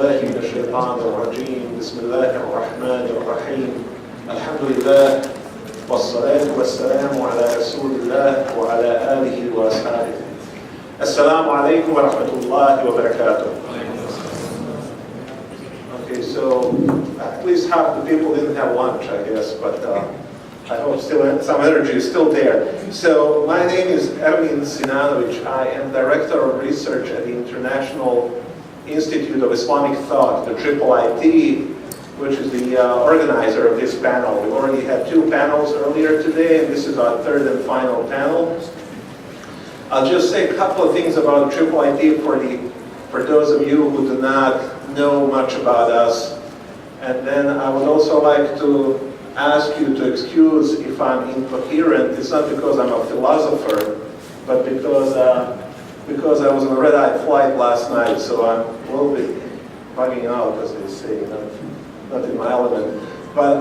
بالله من الشيطان الرجيم بسم الله الرحمن الرحيم الحمد لله والصلاة والسلام على رسول الله وعلى آله وأصحابه السلام عليكم ورحمة الله وبركاته. Okay, so at least half the people didn't have lunch, I guess, but I hope still some energy is still there. So my name is Ermin Sinanovic. I am Director of Research at the International Institute of Islamic Thought, the IIIT, which is the organizer of this panel. We already had two panels earlier today, and this is our third and final panel. I'll just say a couple of things about IIIT for those of you who do not know much about us. And then I would also like to ask you to excuse if I'm incoherent. It's not because I'm a philosopher, but because I was on a red-eye flight last night, so I'm a little bit bugging out, as they say, not in my element. But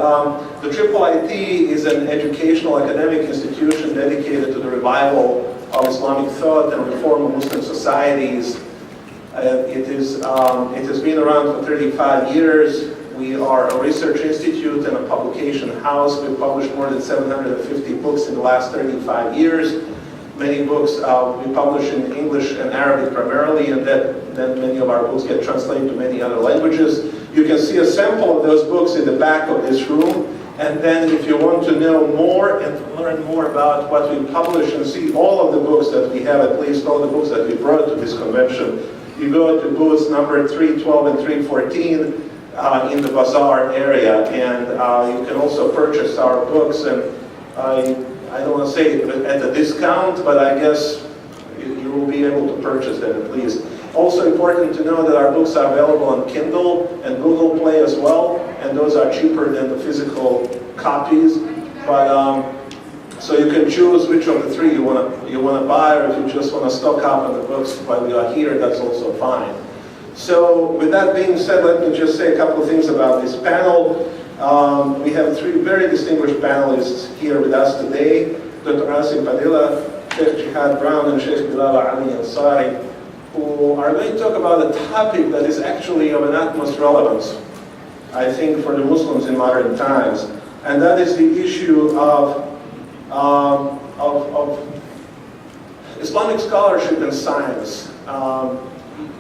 the IIIT is an educational academic institution dedicated to the revival of Islamic thought and reform of Muslim societies. It has been around for 35 years. We are a research institute and a publication house. We've published more than 750 books in the last 35 years. Many books we publish in English and Arabic primarily, and then many of our books get translated to many other languages. You can see a sample of those books in the back of this room. And then if you want to know more and to learn more about what we publish and see all of the books that we have, at least all the books that we brought to this convention, you go to booths number 312 and 314 in the bazaar area, and you can also purchase our books. And I don't want to say at a discount, but I guess you will be able to purchase them at least. Also important to know that our books are available on Kindle and Google Play as well, and those are cheaper than the physical copies. But so you can choose which of the three you want to buy, or if you just want to stock up on the books while we are here, that's also fine. So with that being said, let me just say a couple of things about this panel. We have three very distinguished panelists here with us today: Dr. Asim Padilla, Sheikh Jihad Brown, and Sheikh Bilal Ali Ansari, who are going to talk about a topic that is actually of an utmost relevance, I think, for the Muslims in modern times, and that is the issue of Islamic scholarship and science.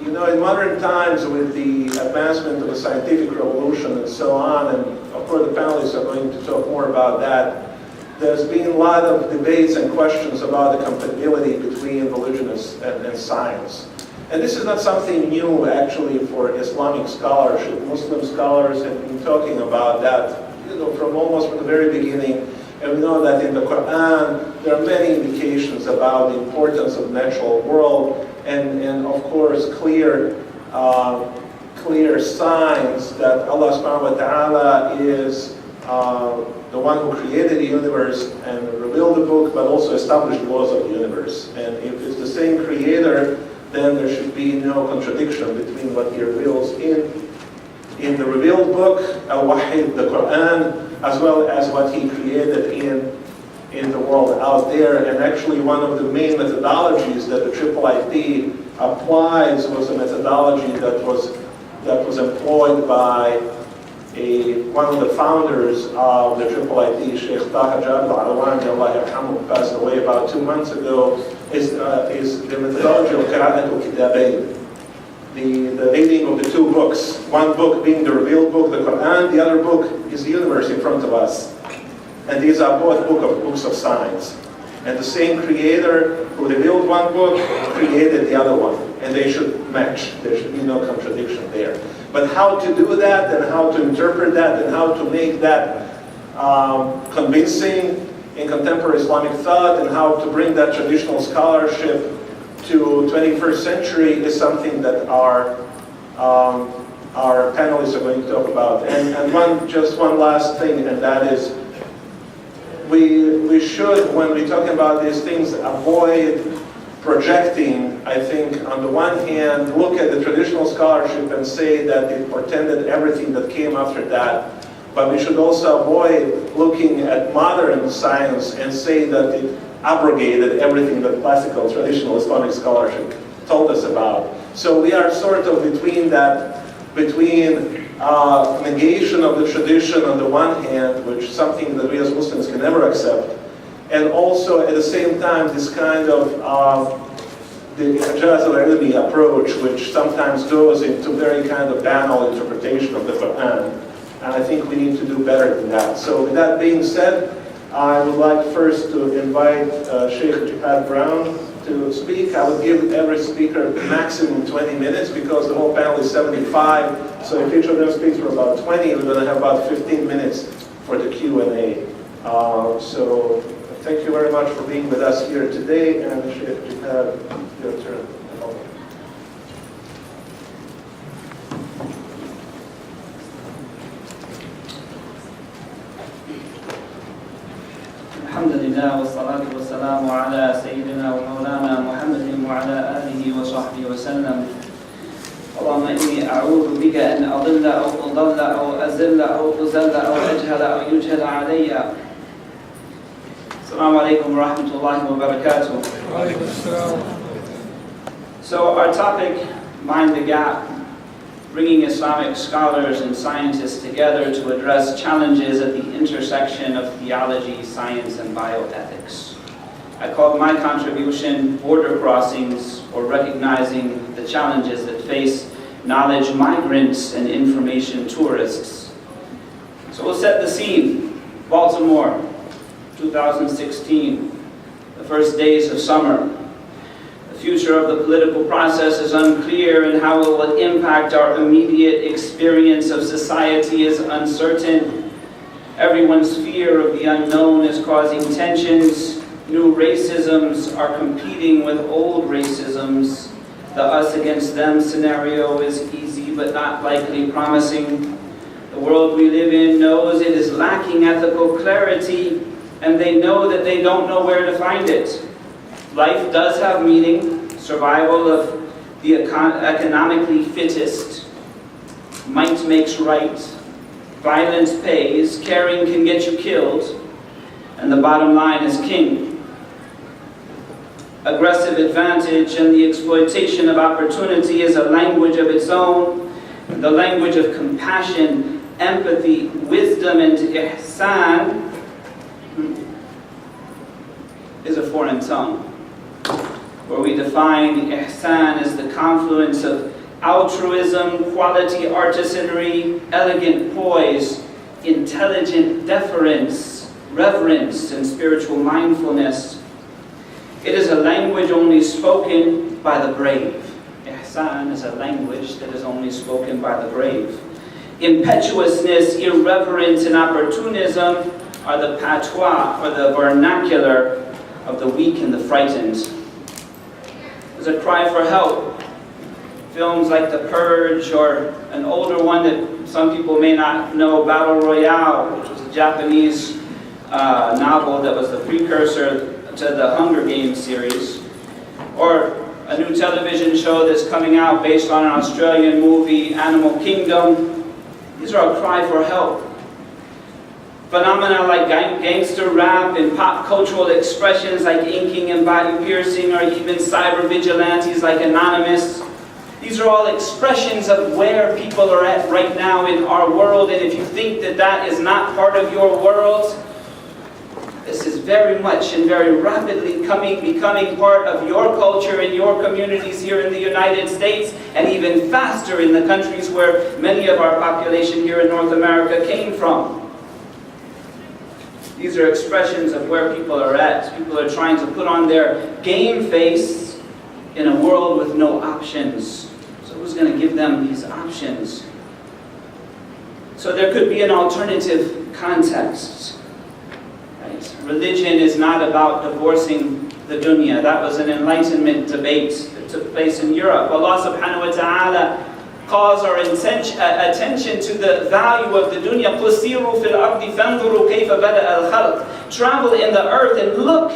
You know, in modern times, with the advancement of the scientific revolution and so on, and of course the panelists are going to talk more about that, there's been a lot of debates and questions about the compatibility between religion and science. And this is not something new, actually, for Islamic scholarship. Muslim scholars have been talking about that, you know, from the very beginning. And we know that in the Quran, there are many indications about the importance of the natural world, and of course, clear signs that Allah subhanahu wa ta'ala is the one who created the universe and revealed the book, but also established the laws of the universe. And if it's the same creator, then there should be no contradiction between what he reveals in the revealed book, Al-Wahid, the Quran, as well as what he created in the world out there. And actually one of the main methodologies that the IIIT applies was a methodology that was employed by one of the founders of the IIIT, Sheikh Taha Jabal Alawani, Allah yarhamu, who passed away about 2 months ago, is the methodology of Qira'at al-Kitabayn, the reading of the two books. One book being the revealed book, the Quran, the other book is the universe in front of us. And these are both books of science. And the same creator who revealed one book created the other one. And they should match. There should be no contradiction there. But how to do that, and how to interpret that, and how to make that convincing in contemporary Islamic thought, and how to bring that traditional scholarship to 21st century is something that our panelists are going to talk about. And just one last thing, and that is, we should, when we're talking about these things, avoid projecting. I think, on the one hand, look at the traditional scholarship and say that it portended everything that came after that. But we should also avoid looking at modern science and say that it abrogated everything that classical, traditional Islamic scholarship told us about. So we are sort of between that between negation of the tradition on the one hand, which is something that we as Muslims can never accept, and also at the same time this kind of the Ijaz al-Ilmi approach, which sometimes goes into very kind of banal interpretation of the Quran. And I think we need to do better than that. So with that being said, I would like first to invite Sheikh Jihad Brown to speak. I would give every speaker maximum 20 minutes because the whole panel is 75. So if each of them speaks for about 20, we're going to have about 15 minutes for the Q&A. So thank you very much for being with us here today. And Sheikh Jihad, your turn. الحمد لله والصلاة والسلام على سيدنا ومولانا محمد وعلى آله وصحبه وسلم. اللهم إني أعوذ بك أن أضل أو أضل أو أزل أو أزل أو أجهل أو يجهل علي. السلام عليكم ورحمة الله وبركاته. So our topic, Mind the Gap, bringing Islamic scholars and scientists together to address challenges at the intersection of theology, science, and bioethics. I called my contribution Border Crossings, or recognizing the challenges that face knowledge migrants and information tourists. So we'll set the scene. Baltimore, 2016, the first days of summer. The future of the political process is unclear, and how it will impact our immediate experience of society is uncertain. Everyone's fear of the unknown is causing tensions. New racisms are competing with old racisms. The us against them scenario is easy but not likely promising. The world we live in knows it is lacking ethical clarity, and they know that they don't know where to find it. Life does have meaning, survival of the economically fittest. Might makes right, violence pays, caring can get you killed, and the bottom line is king. Aggressive advantage and the exploitation of opportunity is a language of its own, the language of compassion, empathy, wisdom, and ihsan is a foreign tongue, where we define ihsan as the confluence of altruism, quality artisanry, elegant poise, intelligent deference, reverence, and spiritual mindfulness. It is a language only spoken by the brave. Ihsan is a language that is only spoken by the brave. Impetuousness, irreverence, and opportunism are the patois, or the vernacular, of the weak and the frightened. There's a cry for help. Films like The Purge, or an older one that some people may not know, Battle Royale, which was a Japanese novel that was the precursor to the Hunger Games series, or a new television show that's coming out based on an Australian movie, Animal Kingdom. These are a cry for help. Phenomena like gangster rap and pop cultural expressions like inking and body piercing, or even cyber vigilantes like Anonymous. These are all expressions of where people are at right now in our world, and if you think that that is not part of your world, this is very much and very rapidly becoming part of your culture and your communities here in the United States, and even faster in the countries where many of our population here in North America came from. These are expressions of where people are at. People are trying to put on their game face in a world with no options. So who's going to give them these options? So there could be an alternative context. Right? Religion is not about divorcing the dunya. That was an Enlightenment debate that took place in Europe. Allah subhanahu wa ta'ala calls our attention to the value of the dunya. Travel in the earth and look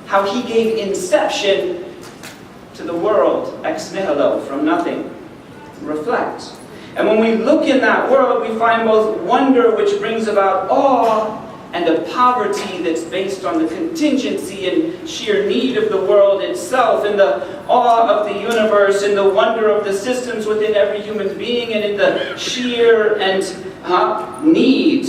how He gave inception to the world, ex nihilo, from nothing. Reflect. And when we look in that world, we find both wonder, which brings about awe, and a poverty that's based on the contingency and sheer need of the world itself, in the awe of the universe, in the wonder of the systems within every human being, and in the sheer and need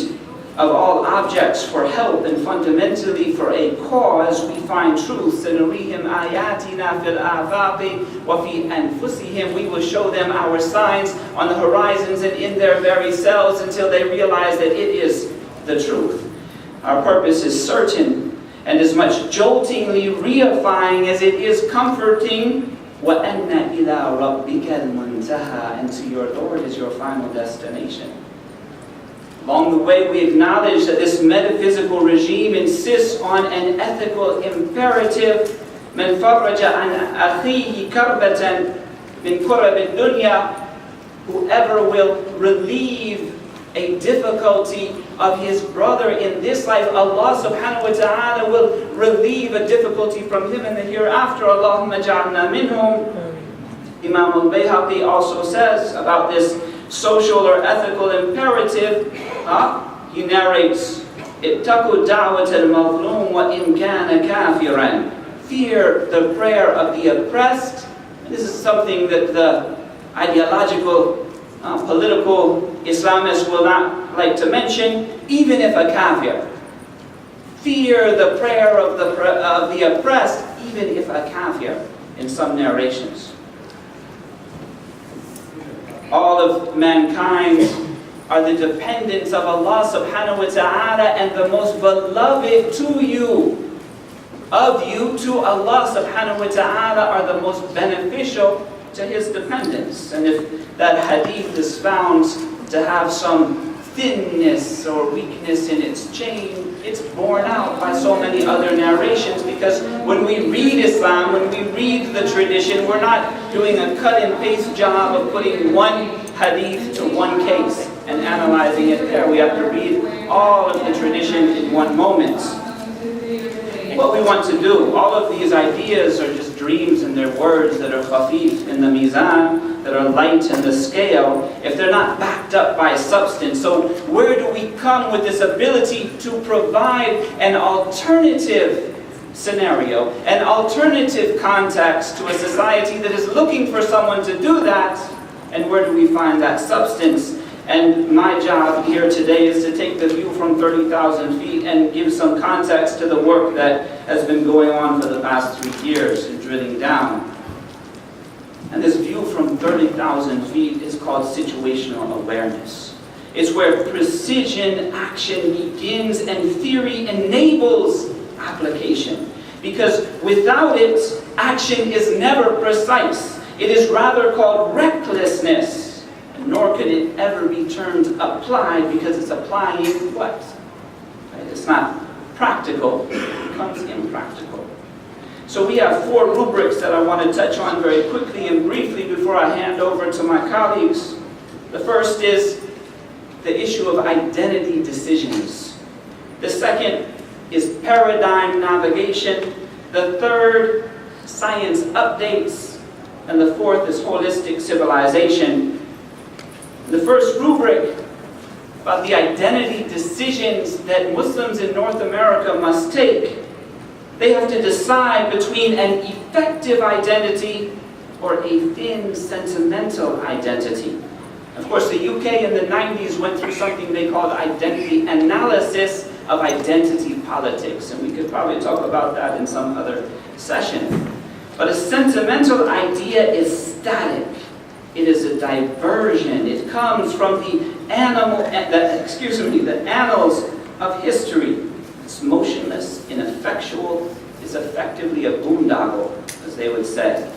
of all objects for help, and fundamentally for a cause, we find truth. سَنُرِيهِمْ آيَاتِنَا فِي الْآفَاقِ وَفِي أَنفُسِهِمْ. We will show them our signs on the horizons and in their very selves until they realize that it is the truth. Our purpose is certain and as much joltingly reifying as it is comforting. وَأَنَّ إِلَىٰ رَبِّكَ الْمُنْتَهَىٰ. And to your Lord is your final destination. Along the way, we acknowledge that this metaphysical regime insists on an ethical imperative. مَنْ فَرَّجَ عَنْ أَخِيهِ كَرْبَةً مِنْ كُرَبِ الدُّنْيَا. Whoever will relieve a difficulty of his brother in this life, Allah subhanahu wa ta'ala will relieve a difficulty from him in the hereafter. Allahumma ja'alna minhum. Imam al-Bayhaqi also says about this social or ethical imperative, he narrates, اتَّقُوا دَعْوَةَ الْمَظْلُومِ وَإِنْ كَانَ كَافِرًا. Fear the prayer of the oppressed. This is something that the ideological, political Islamists will not like to mention, even if a kafir. Fear the prayer of the oppressed, even if a kafir, in some narrations. All of mankind are the dependents of Allah subhanahu wa ta'ala, and the most beloved to you, of you to Allah subhanahu wa ta'ala, are the most beneficial to His dependents. And if that hadith is found to have some thinness or weakness in its chain, it's borne out by so many other narrations, because when we read Islam, when we read the tradition, we're not doing a cut and paste job of putting one hadith to one case and analyzing it there. We have to read all of the tradition in one moment. What we want to do, all of these ideas are just dreams, and they're words that are khafif in the mizan, that are light in the scale, if they're not backed up by substance. So where do we come with this ability to provide an alternative scenario, an alternative context to a society that is looking for someone to do that? And where do we find that substance? And my job here today is to take the view from 30,000 feet and give some context to the work that has been going on for the past 3 years in drilling down. And this view from 30,000 feet is called situational awareness. It's where precision action begins and theory enables application. Because without it, action is never precise. It is rather called recklessness. Nor could it ever be termed applied, because it's applying what? Right? It's not practical, it becomes impractical. So we have 4 rubrics that I want to touch on very quickly and briefly before I hand over to my colleagues. The first is the issue of identity decisions. The second is paradigm navigation. The third, science updates. And the fourth is holistic civilization. The first rubric about the identity decisions that Muslims in North America must take. They have to decide between an effective identity or a thin, sentimental identity. Of course, the UK in the 90s went through something they called identity analysis of identity politics, and we could probably talk about that in some other session. But a sentimental idea is static. It is a diversion. It comes from the annals of history. It's motionless, ineffectual. It's effectively a boondoggle, as they would say.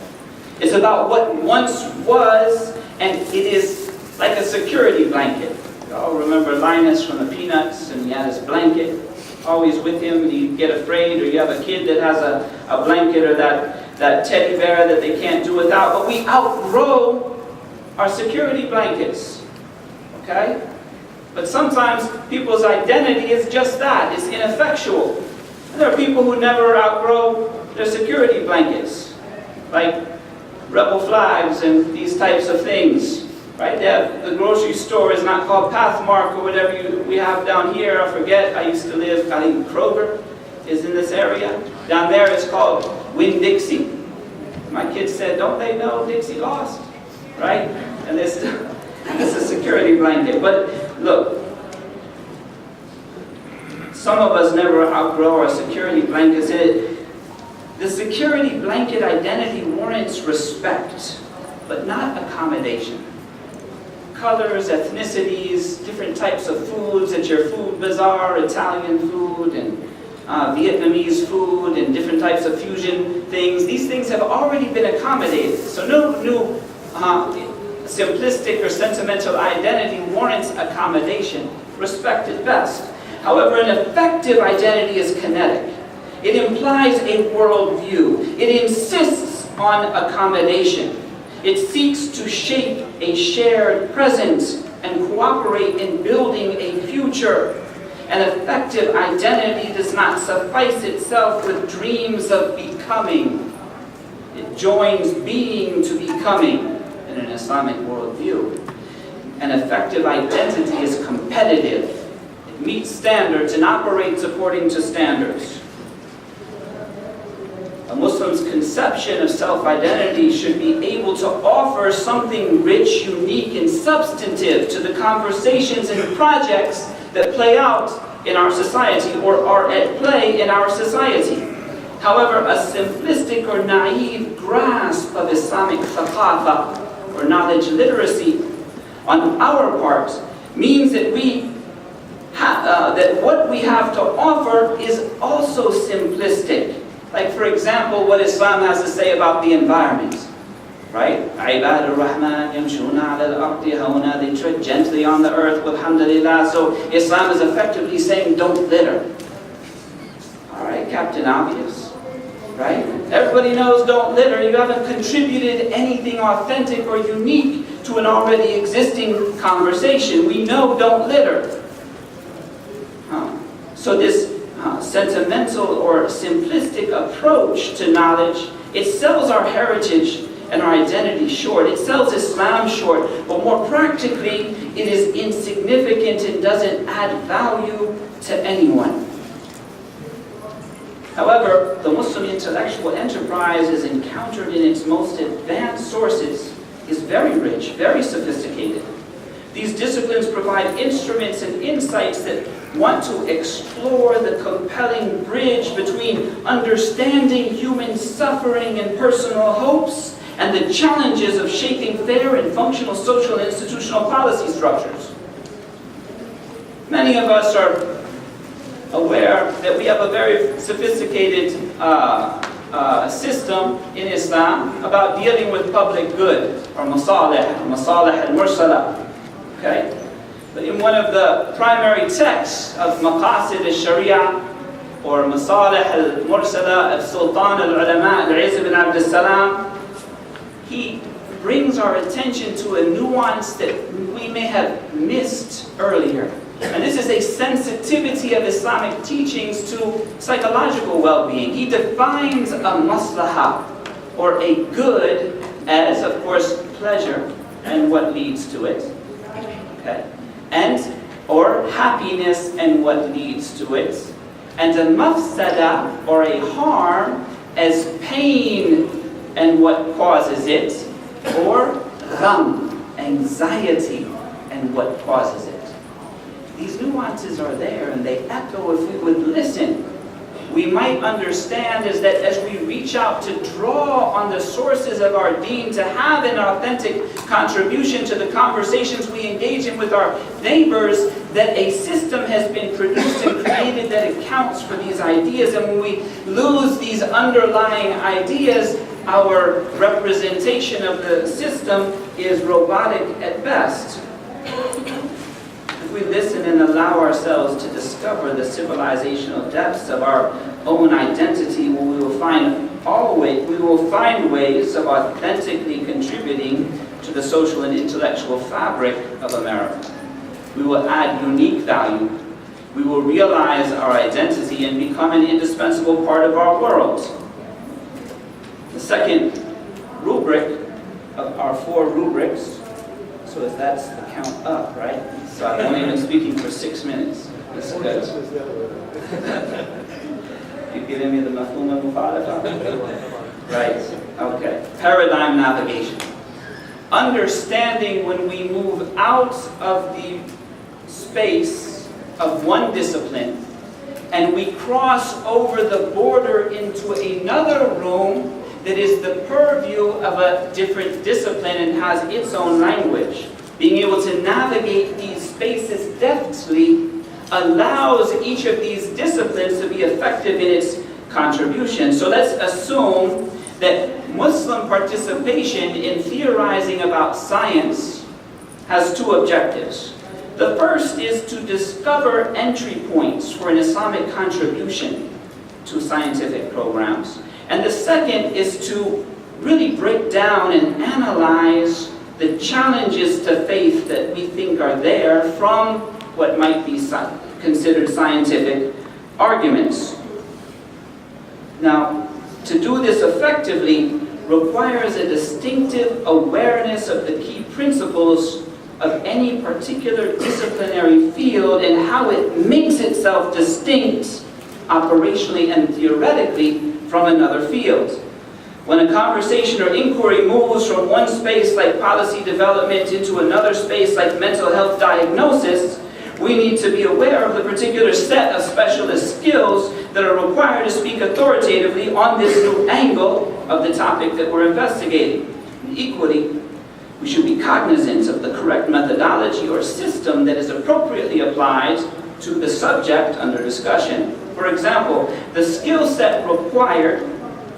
It's about what once was, and it is like a security blanket. You all remember Linus from the Peanuts, and he had his blanket always with him, and you get afraid, or you have a kid that has a blanket or that teddy bear that they can't do without. But we outgrow our security blankets, okay? But sometimes people's identity is just that, it's ineffectual. And there are people who never outgrow their security blankets, like rebel flags and these types of things. right? The grocery store is not called Pathmark or whatever we have down here. I forget. I used to live, I think Kroger is in this area. Down there it's called Winn-Dixie. My kids said, don't they know Dixie lost? Right? And it's a security blanket. But look, some of us never outgrow our security blankets. The security blanket identity warrants respect, but not accommodation. Colors, ethnicities, different types of foods at your food bazaar, Italian food and Vietnamese food and different types of fusion things. These things have already been accommodated. So no new simplistic or sentimental identity warrants accommodation. Respect at best. However, an effective identity is kinetic. It implies a worldview. It insists on accommodation. It seeks to shape a shared present and cooperate in building a future. An effective identity does not suffice itself with dreams of becoming. It joins being to becoming in an Islamic worldview. An effective identity is competitive. It meets standards and operates according to standards. A Muslim's conception of self-identity should be able to offer something rich, unique, and substantive to the conversations and projects that play out in our society or are at play in our society. However, a simplistic or naive grasp of Islamic thaqafa, or knowledge literacy, on our part, means that that what we have to offer is also simplistic. Like, for example, what Islam has to say about the environment, right? Ibad ar-Rahman yamshuna ala al-ardi hauna. They tread gently on the earth, walhamdulillah. So Islam is effectively saying, don't litter. All right, Captain Obvious, right? Everybody knows don't litter. You haven't contributed anything authentic or unique to an already existing conversation. We know don't litter. So this sentimental or simplistic approach to knowledge, it sells our heritage and our identity short. It sells Islam short, but more practically, it is insignificant and doesn't add value to anyone. However, the Muslim intellectual enterprise is encountered in its most advanced sources, is very rich, very sophisticated. These disciplines provide instruments and insights that want to explore the compelling bridge between understanding human suffering and personal hopes and the challenges of shaping fair and functional social and institutional policy structures. Many of us are aware that we have a very sophisticated system in Islam about dealing with public good, or masalih al-mursala. Okay? But in one of the primary texts of Maqasid al-Sharia, or Masalih al-Mursala of Sultan al-Ulama al-Izz ibn Abd salam, he brings our attention to a nuance that we may have missed earlier. And this is a sensitivity of Islamic teachings to psychological well-being. He defines a maslaha, or a good, as, of course, pleasure and what leads to it. Okay? Or happiness and what leads to it. And a mafsada, or a harm, as pain and what causes it. Or gham, anxiety and what causes it. These nuances are there and they echo if we would listen. We might understand is that as we reach out to draw on the sources of our deen to have an authentic contribution to the conversations we engage in with our neighbors, that a system has been produced and created that accounts for these ideas. And when we lose these underlying ideas, our representation of the system is robotic at best. If we listen and allow ourselves to discover the civilizational depths of our own identity, we will find ways of authentically contributing to the social and intellectual fabric of America. We will add unique value. We will realize our identity and become an indispensable part of our world. The second rubric of our 4 rubrics So that's the count up, right? So I've only been speaking for 6 minutes. That's good. You giving me the mafhum al-mukhalafa? Right, okay. Paradigm navigation. Understanding when we move out of the space of one discipline and we cross over the border into another room that is the purview of a different discipline and has its own language. Being able to navigate these spaces deftly allows each of these disciplines to be effective in its contribution. So let's assume that Muslim participation in theorizing about science has two objectives. The first is to discover entry points for an Islamic contribution to scientific programs. And the second is to really break down and analyze the challenges to faith that we think are there from what might be considered scientific arguments. Now, to do this effectively requires a distinctive awareness of the key principles of any particular disciplinary field and how it makes itself distinct operationally and theoretically from another field. When a conversation or inquiry moves from one space like policy development into another space like mental health diagnosis, we need to be aware of the particular set of specialist skills that are required to speak authoritatively on this new angle of the topic that we're investigating. And equally, we should be cognizant of the correct methodology or system that is appropriately applied to the subject under discussion. For example, the skill set required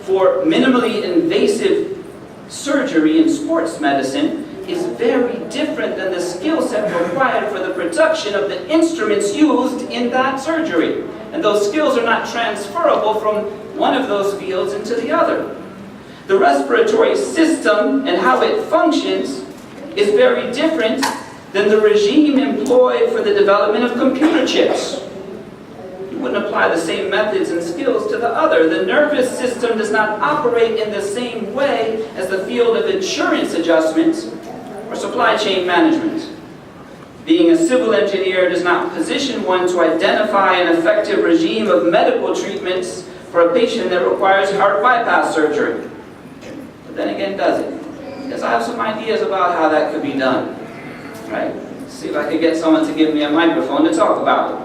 for minimally invasive surgery in sports medicine is very different than the skill set required for the production of the instruments used in that surgery. And those skills are not transferable from one of those fields into the other. The respiratory system and how it functions is very different than the regime employed for the development of computer chips. You wouldn't apply the same methods and skills to the other. The nervous system does not operate in the same way as the field of insurance adjustments or supply chain management. Being a civil engineer does not position one to identify an effective regime of medical treatments for a patient that requires heart bypass surgery. But then again, does it? Because I have some ideas about how that could be done. Right? See if I could get someone to give me a microphone to talk about it.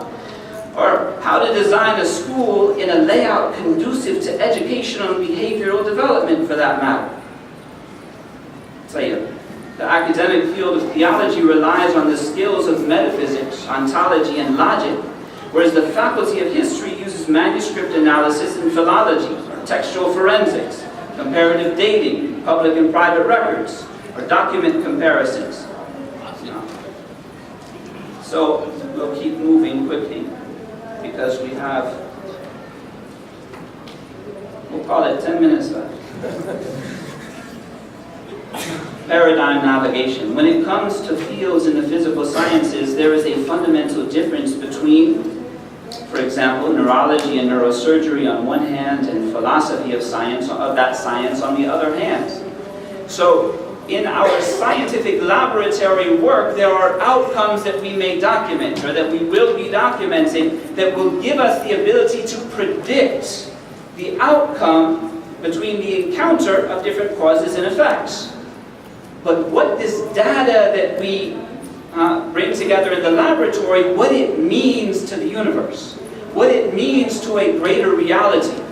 Or how to design a school in a layout conducive to educational and behavioral development, for that matter. I'll tell you, the academic field of theology relies on the skills of metaphysics, ontology, and logic, whereas the faculty of history uses manuscript analysis and philology, or textual forensics, comparative dating, public and private records, or document comparisons. So we'll keep moving quickly because we have, we'll call it 10 minutes left. Paradigm navigation. When it comes to fields in the physical sciences, there is a fundamental difference between, for example, neurology and neurosurgery on one hand and philosophy of science, of that science on the other hand. So in our scientific laboratory work, there are outcomes that we may document, or that we will be documenting, that will give us the ability to predict the outcome between the encounter of different causes and effects. But what this data that we bring together in the laboratory, what it means to the universe, what it means to a greater reality,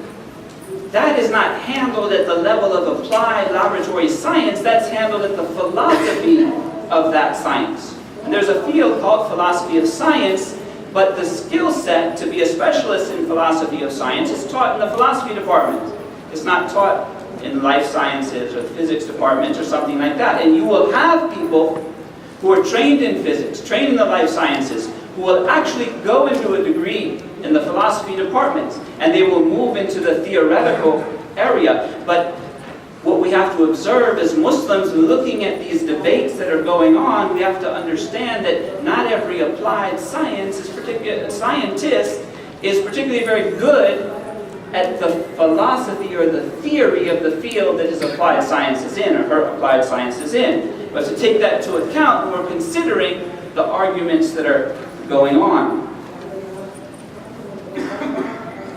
that is not handled at the level of applied laboratory science. That's handled at the philosophy of that science. And there's a field called philosophy of science, but the skill set to be a specialist in philosophy of science is taught in the philosophy department. It's not taught in life sciences or the physics department or something like that. And you will have people who are trained in physics, trained in the life sciences, who will actually go into a degree in the philosophy department, and they will move into the theoretical area. But what we have to observe as Muslims looking at these debates that are going on, we have to understand that not every applied scientist is particularly very good at the philosophy or the theory of the field that his applied science is in, or her applied science is in. but to take that into account when we're considering the arguments that are going on.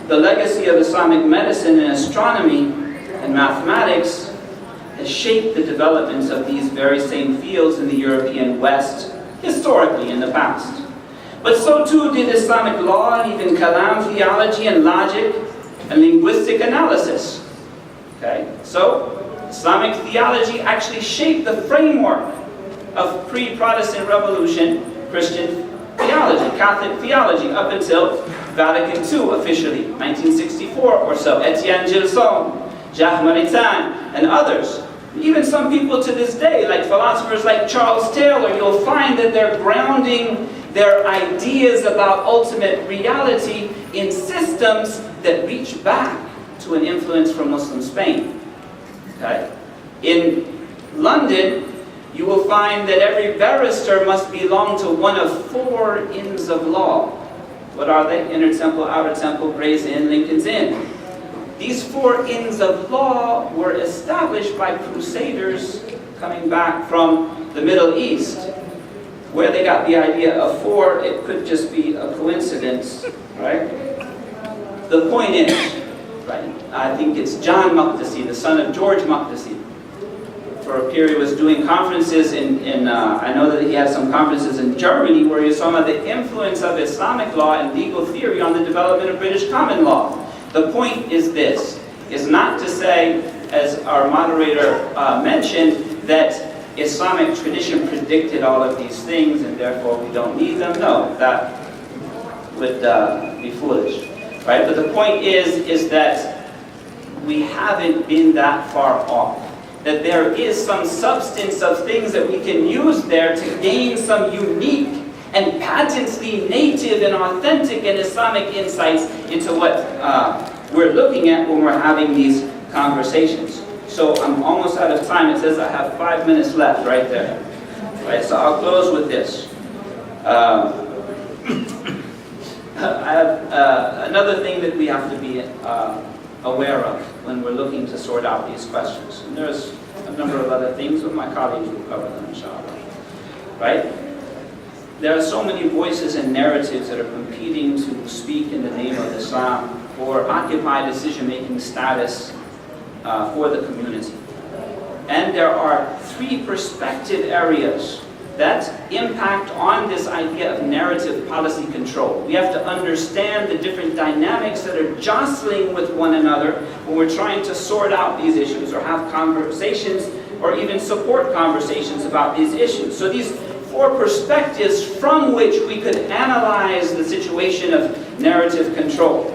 The legacy of Islamic medicine and astronomy and mathematics has shaped the developments of these very same fields in the European West historically in the past. But so too did Islamic law and even Kalam theology and logic and linguistic analysis. Okay? So, Islamic theology actually shaped the framework of pre-Protestant Revolution Christian theology, Catholic theology, up until Vatican II officially, 1964 or so. Etienne Gilson, Jacques Maritain, and others. Even some people to this day, like philosophers like Charles Taylor, you'll find that they're grounding their ideas about ultimate reality in systems that reach back to an influence from Muslim Spain. Okay? In London, you will find that every barrister must belong to one of 4 inns of law. What are they? Inner Temple, Outer Temple, Gray's Inn, Lincoln's Inn. These 4 inns of law were established by crusaders coming back from the Middle East. Where they got the idea of 4, it could just be a coincidence, right? The point is, right, I think it's John Maqdisi, the son of George Maqdisi, for a period was doing conferences I know that he had some conferences in Germany where he was talking about the influence of Islamic law and legal theory on the development of British common law. The point is this, is not to say, as our moderator mentioned, that Islamic tradition predicted all of these things and therefore we don't need them. No, that would be foolish. Right? But the point is that we haven't been that far off. That there is some substance of things that we can use there to gain some unique and patently native and authentic and Islamic insights into what we're looking at when we're having these conversations. So I'm almost out of time. It says I have 5 minutes left right there. Right, so I'll close with this. I have another thing that we have to be aware of when we're looking to sort out these questions. And there's a number of other things, but my colleagues will cover them, inshallah. Right? There are so many voices and narratives that are competing to speak in the name of Islam or occupy decision-making status for the community. And there are 3 perspective areas that impact on this idea of narrative policy control. We have to understand the different dynamics that are jostling with one another when we're trying to sort out these issues or have conversations or even support conversations about these issues. So these 4 perspectives from which we could analyze the situation of narrative control.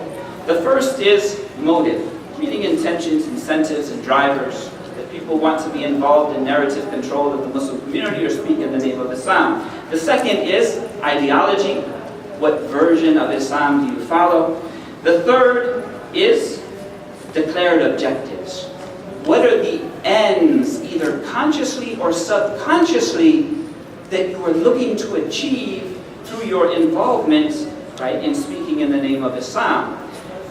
The first is motive, meaning intentions, incentives, and drivers. People want to be involved in narrative control of the Muslim community or speak in the name of Islam. The second is ideology. What version of Islam do you follow? The third is declared objectives. What are the ends, either consciously or subconsciously, that you are looking to achieve through your involvement, right, in speaking in the name of Islam?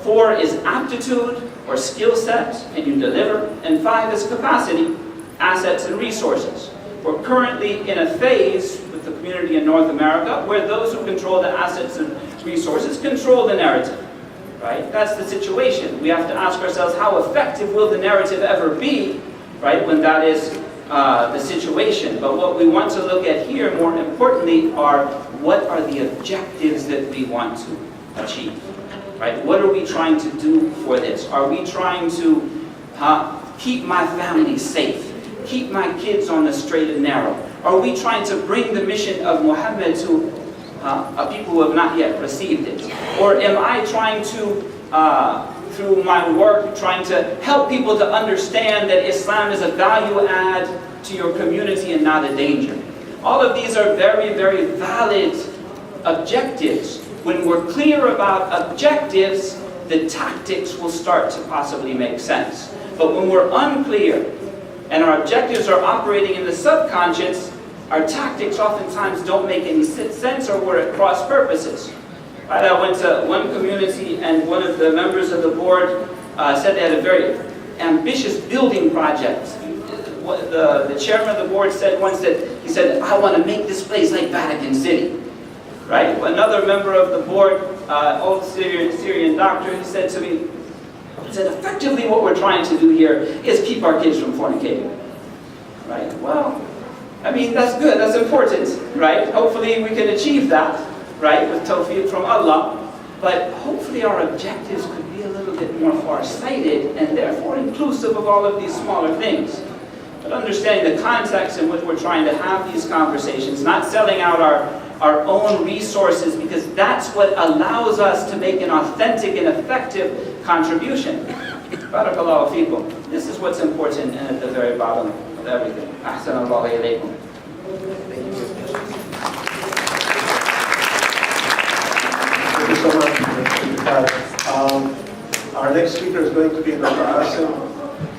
4 is aptitude or skill set, and you deliver. And 5 is capacity, assets, and resources. We're currently in a phase with the community in North America where those who control the assets and resources control the narrative. Right? That's the situation. We have to ask ourselves, how effective will the narrative ever be, right, when that is the situation? But what we want to look at here, more importantly, are what are the objectives that we want to achieve? Right? What are we trying to do for this? Are we trying to keep my family safe? Keep my kids on the straight and narrow? Are we trying to bring the mission of Muhammad to a people who have not yet received it? Or am I trying to, through my work, trying to help people to understand that Islam is a value add to your community and not a danger? All of these are very, very valid objectives. When we're clear about objectives, the tactics will start to possibly make sense. But when we're unclear and our objectives are operating in the subconscious, our tactics oftentimes don't make any sense or we're at cross purposes. Right? I went to one community and one of the members of the board said they had a very ambitious building project. the chairman of the board said once that, he said, I want to make this place like Vatican City. Right? Another member of the board, old Syrian doctor, he said to me, he said, effectively what we're trying to do here is keep our kids from fornicating. Right? Well, I mean, that's good, that's important, right? Hopefully we can achieve that, right, with tawfiq from Allah. But hopefully our objectives could be a little bit more far-sighted and therefore inclusive of all of these smaller things. But understanding the context in which we're trying to have these conversations, not selling out our own resources, because that's what allows us to make an authentic and effective contribution. Barakallahu feekum. This is what's important and at the very bottom of everything. Ahsanallahu ilaykum. Thank you so much. Our next speaker is going to be Dr. Asim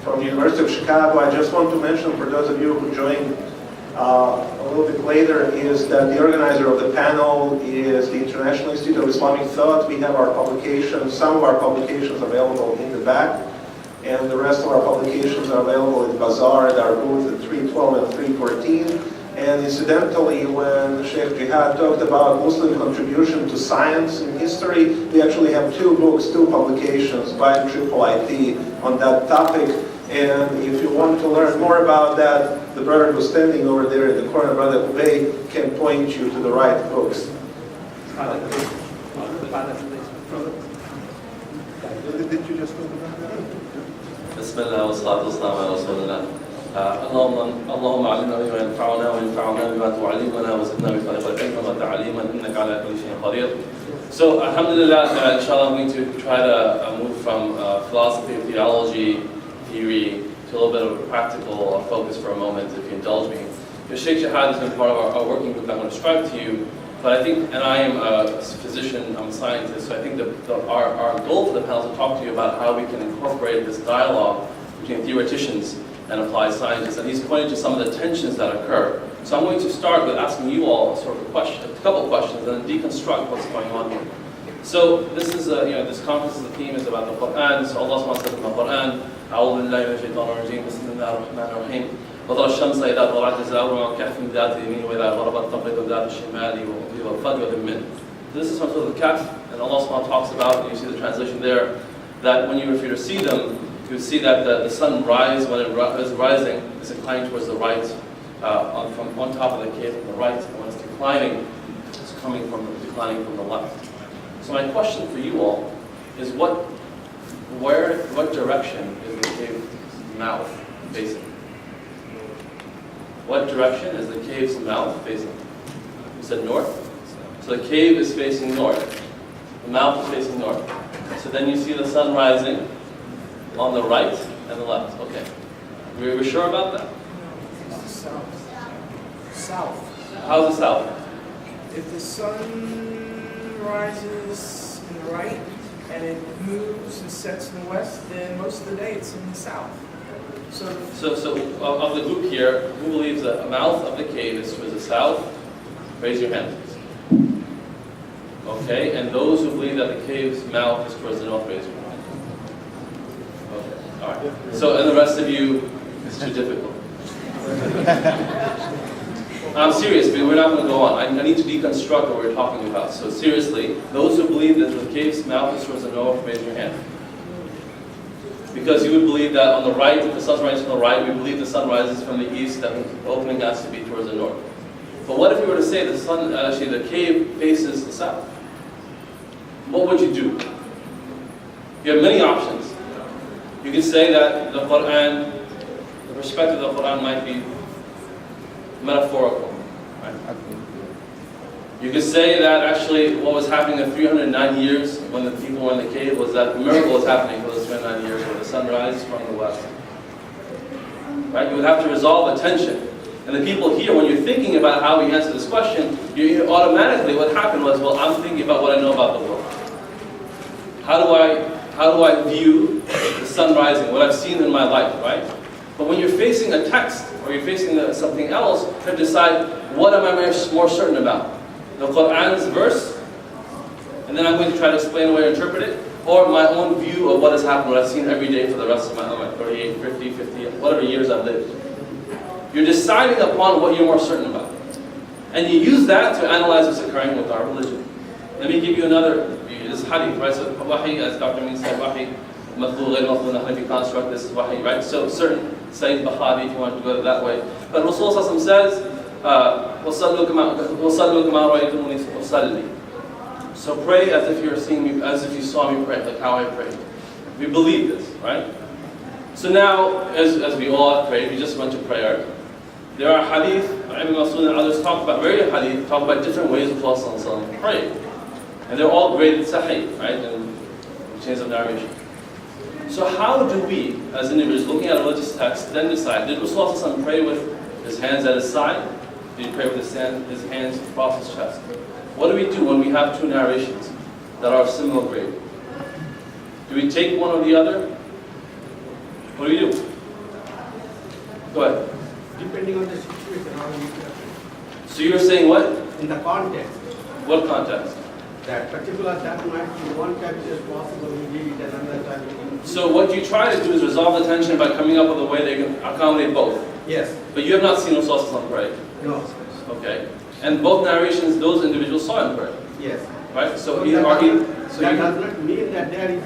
from the University of Chicago. I just want to mention for those of you who joined a little bit later is that the organizer of the panel is the International Institute of Islamic Thought. We have our publications, some of our publications available in the back, and the rest of our publications are available in Bazaar at our booth at 312 and 314. And incidentally, when Sheikh Jihad talked about Muslim contribution to science in history, we actually have two books, two publications by IIIT on that topic. And if you want to learn more about that, the brother who's standing over there in the corner, Brother Ubay, can point you to the right books. Did you just talk about that? Bismillah wa salatu wa salam ala Rasulillah. اللهم علمنا بما ينفعنا وانفعنا بما تعلمنا وزدنا بفضلك علما وتعليما انك على كل شيء قدير. So alhamdulillah, inshallah, I'm going to try to move from philosophy and theory to a little bit of a practical focus for a moment, if you indulge me. Sheikh Jihad has been part of our working group that I'm going to describe to you, but I think, and I am a physician, I'm a scientist, so I think our goal for the panel is to talk to you about how we can incorporate this dialogue between theoreticians and applied scientists, and he's pointed to some of the tensions that occur. So I'm going to start with asking you all sort of a couple of questions and then deconstruct what's going on here. So this is, this conference, the theme is about the Quran. So Allah subhanahu wa ta'ala says in the Quran, أعوذ بالله من الشيطان الرجيم بسم الله الرحمن الرحيم وترى الشمس إذا طلعت تزاور عن كهف ذات اليمين وإذا غربت تقرض ذات الشمال والفجر من. This is from Surah Al-Kahf, and Allah subhanahu wa ta'ala talks about, and you see the translation there, that when you to see them, you see that the sun rise when it is rising, is inclining towards the right, from on top of the cave from the right, and when it's declining, it's declining from the left. So my question for you all is what direction is the cave's mouth facing? What direction is the cave's mouth facing? You said north? So the cave is facing north. The mouth is facing north. So then you see the sun rising on the right and the left. Okay. We're sure about that? It's the south. South. How's the south? If the sun rises in the right and it moves and sets in the west, then most of the day it's in the south. So of the group here, who believes that the mouth of the cave is towards the south? Raise your hand, please. Okay, and those who believe that the cave's mouth is towards the north, raise your hand. Okay, all right. So, and the rest of you, it's too difficult. I'm serious, but we're not going to go on. I need to deconstruct what we're talking about. So seriously, those who believe that the cave's mouth is towards the north, raise your hand. Because you would believe that on the right, if the sun rises from the right, we believe the sun rises from the east, that the opening has to be towards the north. But what if we were to say the cave faces the south? What would you do? You have many options. You could say that the Quran, the perspective of the Quran might be metaphorical. Right? You could say that actually what was happening in 309 years when the people were in the cave was that the miracle was happening for those 309 years where the sun rises from the west. Right? You would have to resolve a tension. And the people here, when you're thinking about how we answer this question, you automatically, what happened was, well, I'm thinking about what I know about the world. How do I view the sun rising, what I've seen in my life, right? But when you're facing a text, or you're facing something else, you have to decide, what am I more certain about? The Quran's verse, and then I'm going to try to explain the way I interpret it, or my own view of what has happened, what I've seen every day for the rest of my life, 38, 50, 50, whatever years I've lived. You're deciding upon what you're more certain about. And you use that to analyze what's occurring with our religion. Let me give you another view. This is hadith, right? So wahi, as Dr. Min said, wahi, makhluq, ghayr makhluq, if you construct, this is wahi, right? So certain, Sayyid Bukhari, if you want to go that way. But Rasulullah says, وَصَلُّوا كَمَا رَأَيْتُمُونِي أُصَلِّي. So pray as if you're seeing me, as if you saw me pray, like how I pray. We believe this, right? So now, as we all have prayed, we just went to prayer. There are hadith, Ibn Mas'ud and others talk about, very hadith, talk about different ways of Prophet pray. And they're all graded sahih, right? In chains of narration. So how do we, as individuals, looking at a religious text, then decide, did Rasulullah pray with his hands at his side? Did he pray with his hands across his chest? What do we do when we have two narrations that are of similar grade? Do we take one or the other? What do we do? Go ahead. Depending on the situation, how you interpret. So you're saying what? In the context, What context? that particular that might be one time is possible, we need it another time. So what you try to do is resolve the tension by coming up with a way that you can accommodate both. Yes. But you have not seen Rasulullah pray. No. Okay. And both narrations, those individuals saw him pray. Yes. Right? So So either that, are he, does, that does not mean that there is,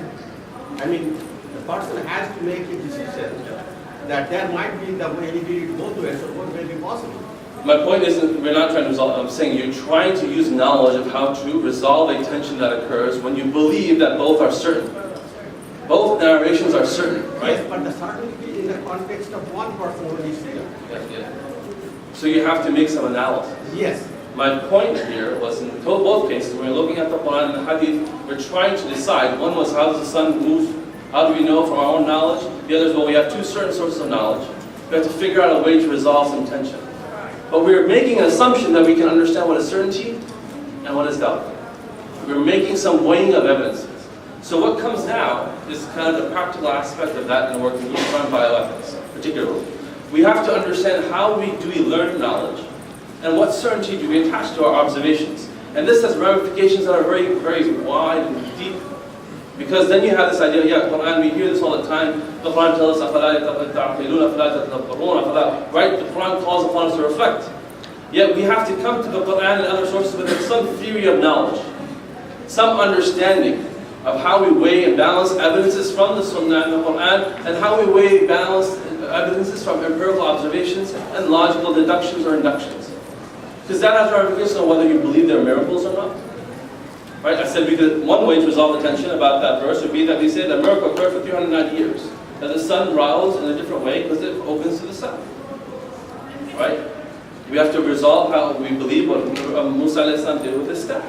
I mean, the person has to make a decision that there might be the way he did it both ways, so both may be possible. my point isn't, we're not trying to resolve, I'm saying you're trying to use knowledge of how to resolve a tension that occurs when you believe that both are certain. Both narrations are certain, right? Yes, but the certainty in the context of one person who is here. Yeah. So you have to make some analysis. Yes. My point here was in both cases, when we're looking at the Quran and the Hadith, we're trying to decide. One was, how does the sun move? How do we know from our own knowledge? The other is, well, we have two certain sources of knowledge. We have to figure out a way to resolve some tension. But we're making an assumption that we can understand what is certainty and what is doubt. We're making some weighing of evidences. So what comes now is kind of the practical aspect of that in working with Quran bioethics, particularly. We have to understand how do we learn knowledge, and what certainty do we attach to our observations. And this has ramifications that are very, very wide and deep. Because then you have this idea, yeah, Quran, we hear this all the time. The Quran tells us, right? The Quran calls upon us to reflect. Yet we have to come to the Quran and other sources with some theory of knowledge, some understanding of how we weigh and balance evidences from the Sunnah and the Quran, and how we weigh and balance evidences from empirical observations and logical deductions or inductions. Because that has ramifications on whether you believe there are miracles or not. Right? I said one way to resolve the tension about that verse would be that we say that miracle occurred for 390 years. That the sun rises in a different way because it opens to the sun. Right? We have to resolve how we believe what Musa did with his staff.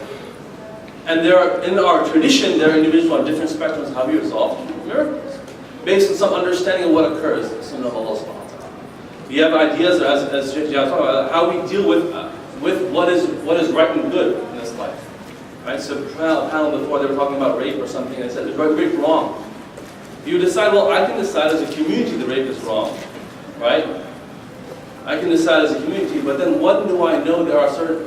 And there are, in our tradition, there are individuals on different spectrums how we resolve miracles, based on some understanding of what occurs in the Sunnah of Allah subhanahu wa ta'ala. We have ideas, as Sheikh Jihad talked about, how we deal with what is right and good in this life. Right? So the panel before, they were talking about rape or something, and they said, is rape wrong? You decide, well, I can decide as a community the rape is wrong, right? I can decide as a community, but then when do I know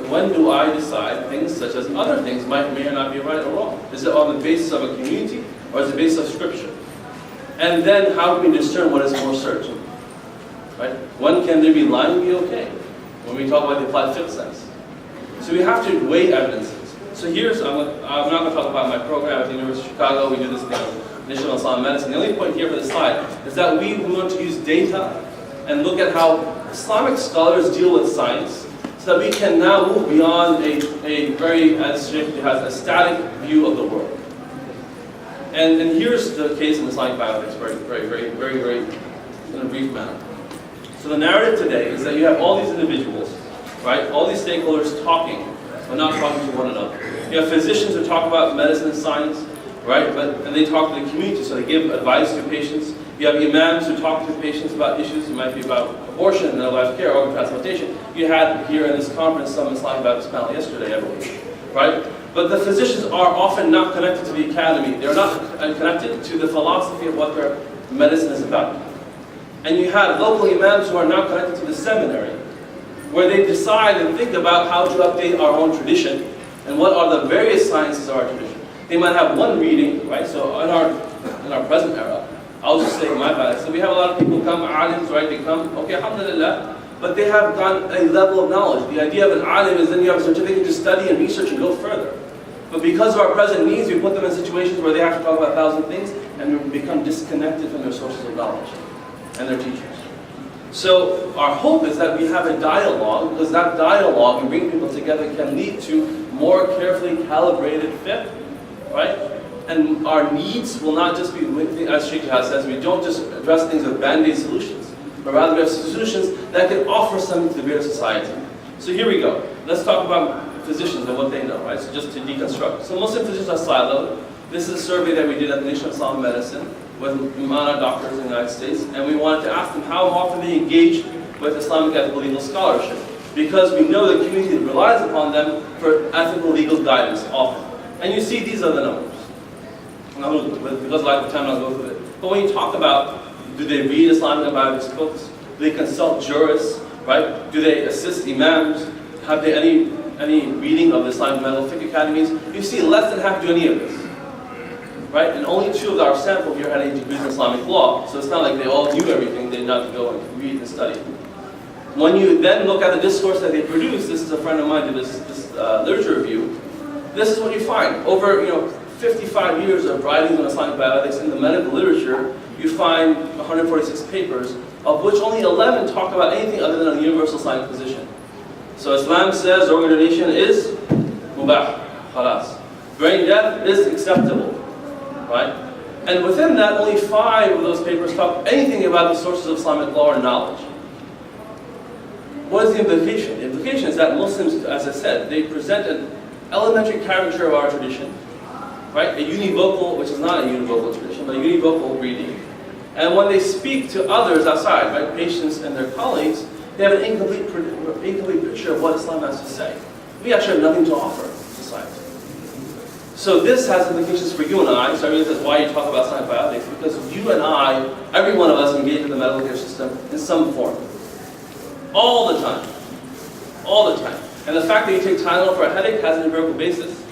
when do I decide things such as other things may or not be right or wrong? Is it on the basis of a community, or is it based on scripture? And then how can we discern what is more certain? Right? When can there be lying be okay? When we talk about the applied fifth sense. So we have to weigh evidences. So I'm not going to talk about my program at the University of Chicago. We do this thing on National Islamic Medicine. The only point here for this slide is that we want to use data and look at how Islamic scholars deal with science, so that we can now move beyond a very, as Sheikh has, a static view of the world. And here's the case in Islamic bioethics, very in a brief manner. So the narrative today is that you have all these individuals, right? All these stakeholders talking, but not talking to one another. You have physicians who talk about medicine and science, right? And they talk to the community, so they give advice to patients. You have imams who talk to patients about issues. It might be about abortion, mental health care, organ transplantation. You had here in this conference some Islamic Baptist panel yesterday, I believe, right? But the physicians are often not connected to the academy. They're not connected to the philosophy of what their medicine is about. And you have local imams who are not connected to the seminary, where they decide and think about how to update our own tradition and what are the various sciences of our tradition. They might have one reading, right? So in our present era, I'll just say my bad. So we have a lot of people come, alims, right? They come, okay, alhamdulillah, but they have gotten a level of knowledge. The idea of an alim is then you have a certificate to study and research and go further. But because of our present needs, we put them in situations where they have to talk about 1,000 things and become disconnected from their sources of knowledge and their teachers. So our hope is that we have a dialogue, because that dialogue and bringing people together can lead to more carefully calibrated fiqh, right? And our needs will not just be, as Sheikh Jihad says, we don't just address things with band-aid solutions, but rather we have solutions that can offer something to the greater society. So here we go. Let's talk about physicians and what they know, right? So just to deconstruct. So Muslim physicians are siloed. This is a survey that we did at the Nation of Islamic Medicine with Imana doctors in the United States, and we wanted to ask them how often they engage with Islamic ethical legal scholarship, because we know the community relies upon them for ethical legal guidance often. And you see these are the numbers. Because of lack of time, I'll go through it. But when you talk about, do they read Islamic and Arabic books? Do they consult jurists? Right? Do they assist imams? Have they any reading of the Islamic medical fiqh academies? You see less than half do any of this. Right? And only 2 of our sample here had a degree in Islamic law. So it's not like they all knew everything. They did not go and read and study. When you then look at the discourse that they produce, this is a friend of mine did this literature review. This is what you find. Over 55 years of writings on Islamic bioethics in the medical literature, you find 146 papers, of which only 11 talk about anything other than a universal Islamic position. So Islam says organ donation is mubah, khalas. Brain death is acceptable, right? And within that, only 5 of those papers talk anything about the sources of Islamic law or knowledge. What is the implication? The implication is that Muslims, as I said, they present an elementary caricature of our tradition, right? A univocal, which is not a univocal tradition, but a univocal reading. And when they speak to others outside, right, patients and their colleagues, they have an incomplete picture of what Islam has to say. We actually have nothing to offer society. So this has implications for you and I. So I mean, this is why you talk about Islamic bioethics, because you and I, every one of us, engage with the medical care system in some form. All the time. All the time. And the fact that you take Tylenol for a headache has an empirical basis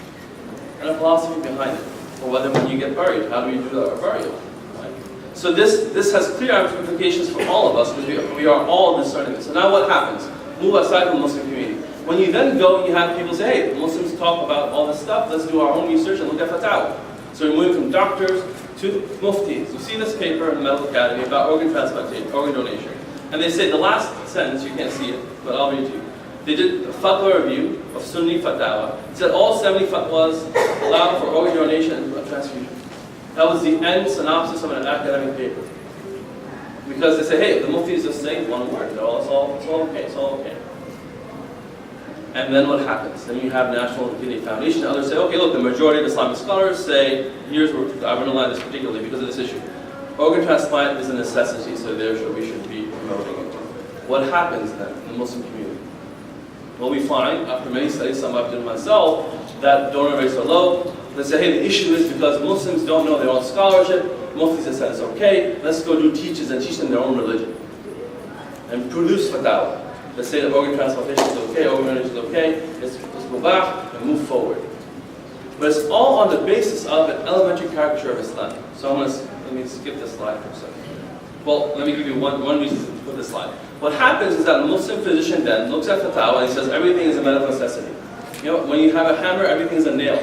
and a philosophy behind it. Or whether when you get buried, how do you do our burial? Right? So this has clear implications for all of us, because we are all discerning this. So now what happens? Move aside from the Muslim community. When you then go and you have people say, hey, Muslims talk about all this stuff, let's do our own research and look at fatwa. So we're moving from doctors to muftis. You see this paper in the Medical Academy about organ transplantation, organ donation. And they say the last sentence, you can't see it, but I'll read it to you. They did a fatwa review of Sunni fatwa. It said all 70 fatwas allow for organ donation and blood transfusion. That was the end synopsis of an academic paper. Because they say, hey, the muftis just say one word. It's all okay, it's all okay. And then what happens? Then you have National Kidney Foundation. Others say, okay, look, the majority of Islamic scholars say, here's where I've underlined this particularly because of this issue. Organ transplant is a necessity, so therefore we should be promoting it. What happens then in the Muslim community? Well, we find, after many studies, some I've done myself, that donor rates are low. They say, hey, the issue is because Muslims don't know their own scholarship. Muftis have said it's okay. Let's go do teachers and teach them their own religion. And produce fatwa. They say that organ transplantation is okay, organ donation is okay, let's go back and move forward. But it's all on the basis of an elementary caricature of Islam. So let me skip this slide for a second. Well, let me give you one reason to put this slide. What happens is that a Muslim physician then looks at fatwa and he says everything is a medical necessity. When you have a hammer, everything is a nail.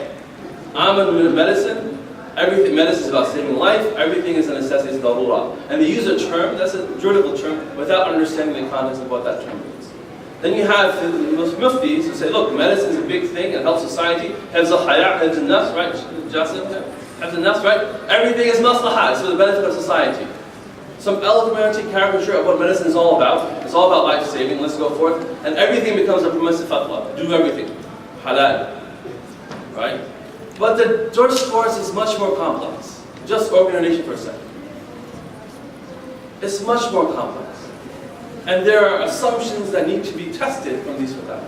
I'm in medicine, medicine is about saving life, everything is a necessity, it's darura. And they use a term, that's a juridical term, without understanding the context of what that term means. Then you have the muftis who say, look, medicine is a big thing, it helps society, helps the hayat, helps the nafs, right? Helps the nafs, right? Everything is maslahah, it's for the benefit of society. Some elementary caricature of what medicine is all about. It's all about life saving, let's go forth. And everything becomes a permissive fatwa. Do everything. Halal. Right? But the discourse is much more complex. Just organ donation per se. It's much more complex. And there are assumptions that need to be tested from these fatwa.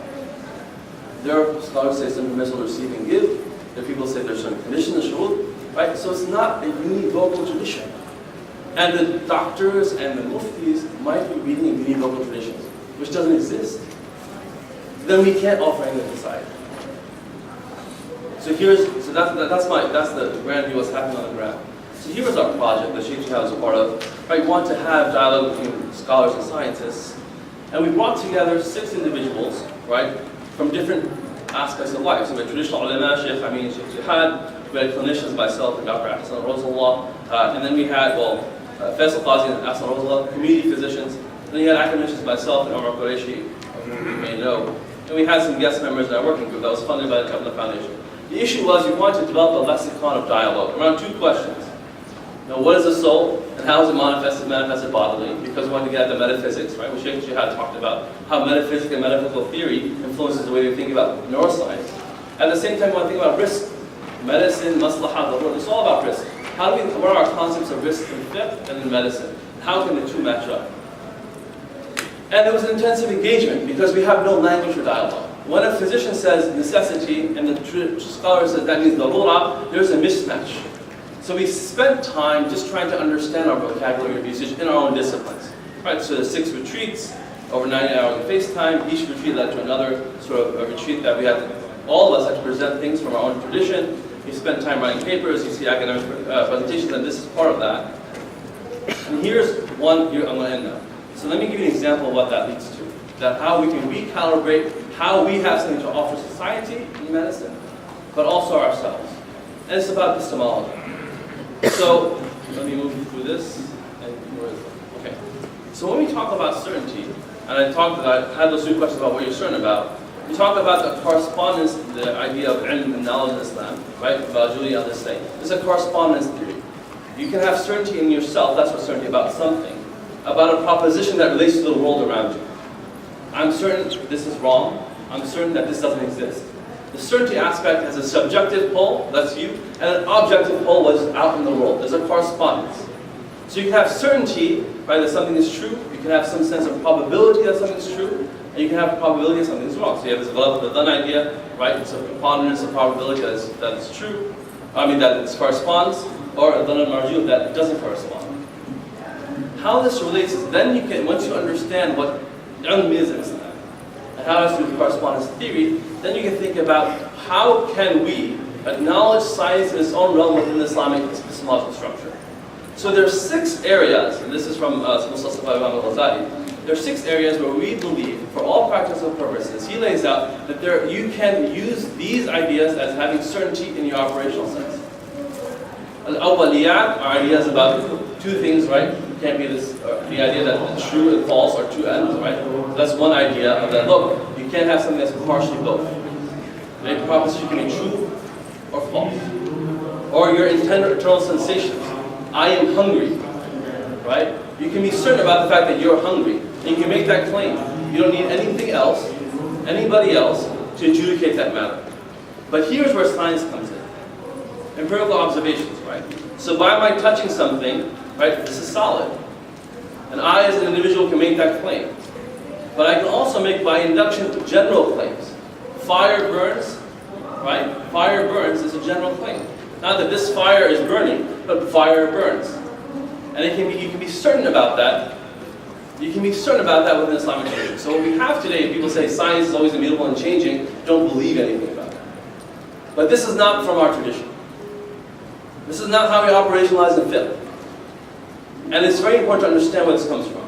There are scholars say some permissible receive and give. There are people say there's certain conditions, shurut, right? So it's not a univocal tradition. And the doctors and the muftis might be reading univocal traditions, which doesn't exist. Then we can't offer anything to society. So that's the grand view what's happening on the ground. So here is our project that Sheikh Jihad is a part of. Right, we want to have dialogue between scholars and scientists And we brought together 6 individuals, right, from different aspects of life. So we had traditional ulama, Sheikh Amin, Sheikh Jihad, we had clinicians, myself and Dr. Ahsan Rosallah, and then we had, Faisal Qazi and Ahsan Rosallah, community physicians, and then you had academicians, myself and Omar Qureshi, who you may know. And we had some guest members in our working group that was funded by the Kabbalah Foundation. The issue was we wanted to develop a lexicon of dialogue around 2 questions. Now, what is the soul, and how is it manifested bodily? Because we wanted to get at the metaphysics, right? Which Sheikh Jihad talked about, how metaphysics and metaphysical theory influences the way we think about neuroscience. At the same time, we want to think about risk. Medicine, maslaha, the world, it's all about risk. What are our concepts of risk in fiqh and in medicine? How can the 2 match up? And there was an intensive engagement because we have no language for dialogue. When a physician says necessity and the scholar says that means darura, there's a mismatch. So we spent time just trying to understand our vocabulary usage in our own disciplines. Right, so there's 6 retreats, over 90 hours of FaceTime. Each retreat led to another sort of a retreat that we had, all of us had to present things from our own tradition. We spent time writing papers, you see academic presentations, and this is part of that. And here's one, I'm going to end now. So let me give you an example of what that leads to. That how we can recalibrate how we have something to offer society in medicine, but also ourselves. And it's about epistemology. So let me move you through this. Okay. So when we talk about certainty, and I had those 2 questions about what you're certain about, we talk about the correspondence, the idea of ilm and knowledge in Islam, right? Bajuri on this thing. It's a correspondence theory. You can have certainty in yourself, that's what certainty about something, about a proposition that relates to the world around you. I'm certain this is wrong. I'm certain that this doesn't exist. The certainty aspect has a subjective pole, that's you, and an objective pole, what is out in the world. There's a correspondence. So you can have certainty, right, that something is true. You can have some sense of probability that something is true, and you can have a probability that something is wrong. So you have this the done idea, right? It's a preponderance of probability that is true. That it corresponds, or a done marju that it doesn't correspond. How this relates is then you can, once you understand what ilm is in Islam, and how it has to do with correspondence theory, then you can think about how can we acknowledge science in its own realm within the Islamic epistemological structure. So there are 6 areas, and this is from Mustafa Imam al-Ghazali. There are 6 areas where we believe, for all practical purposes, he lays out that you can use these ideas as having certainty in your operational sense. Al-awwaliyat are ideas about 2 things, right? It can't be this, the idea that true and false are 2 ends, right? That's one idea of that. Look, you can't have something that's partially both. A proposition can be true or false. Or your internal sensations. I am hungry, right? You can be certain about the fact that you're hungry, and you can make that claim. You don't need anything else, anybody else, to adjudicate that matter. But here's where science comes in. Empirical observations, right? So by my touching something, right, this is solid. And I as an individual can make that claim. But I can also make, by induction, general claims. Fire burns, right? Fire burns is a general claim. Not that this fire is burning, but fire burns. And you can be certain about that. You can be certain about that within Islamic tradition. So what we have today, people say science is always immutable and changing, don't believe anything about that. But this is not from our tradition. This is not how we operationalize the fiqh. And it's very important to understand where this comes from.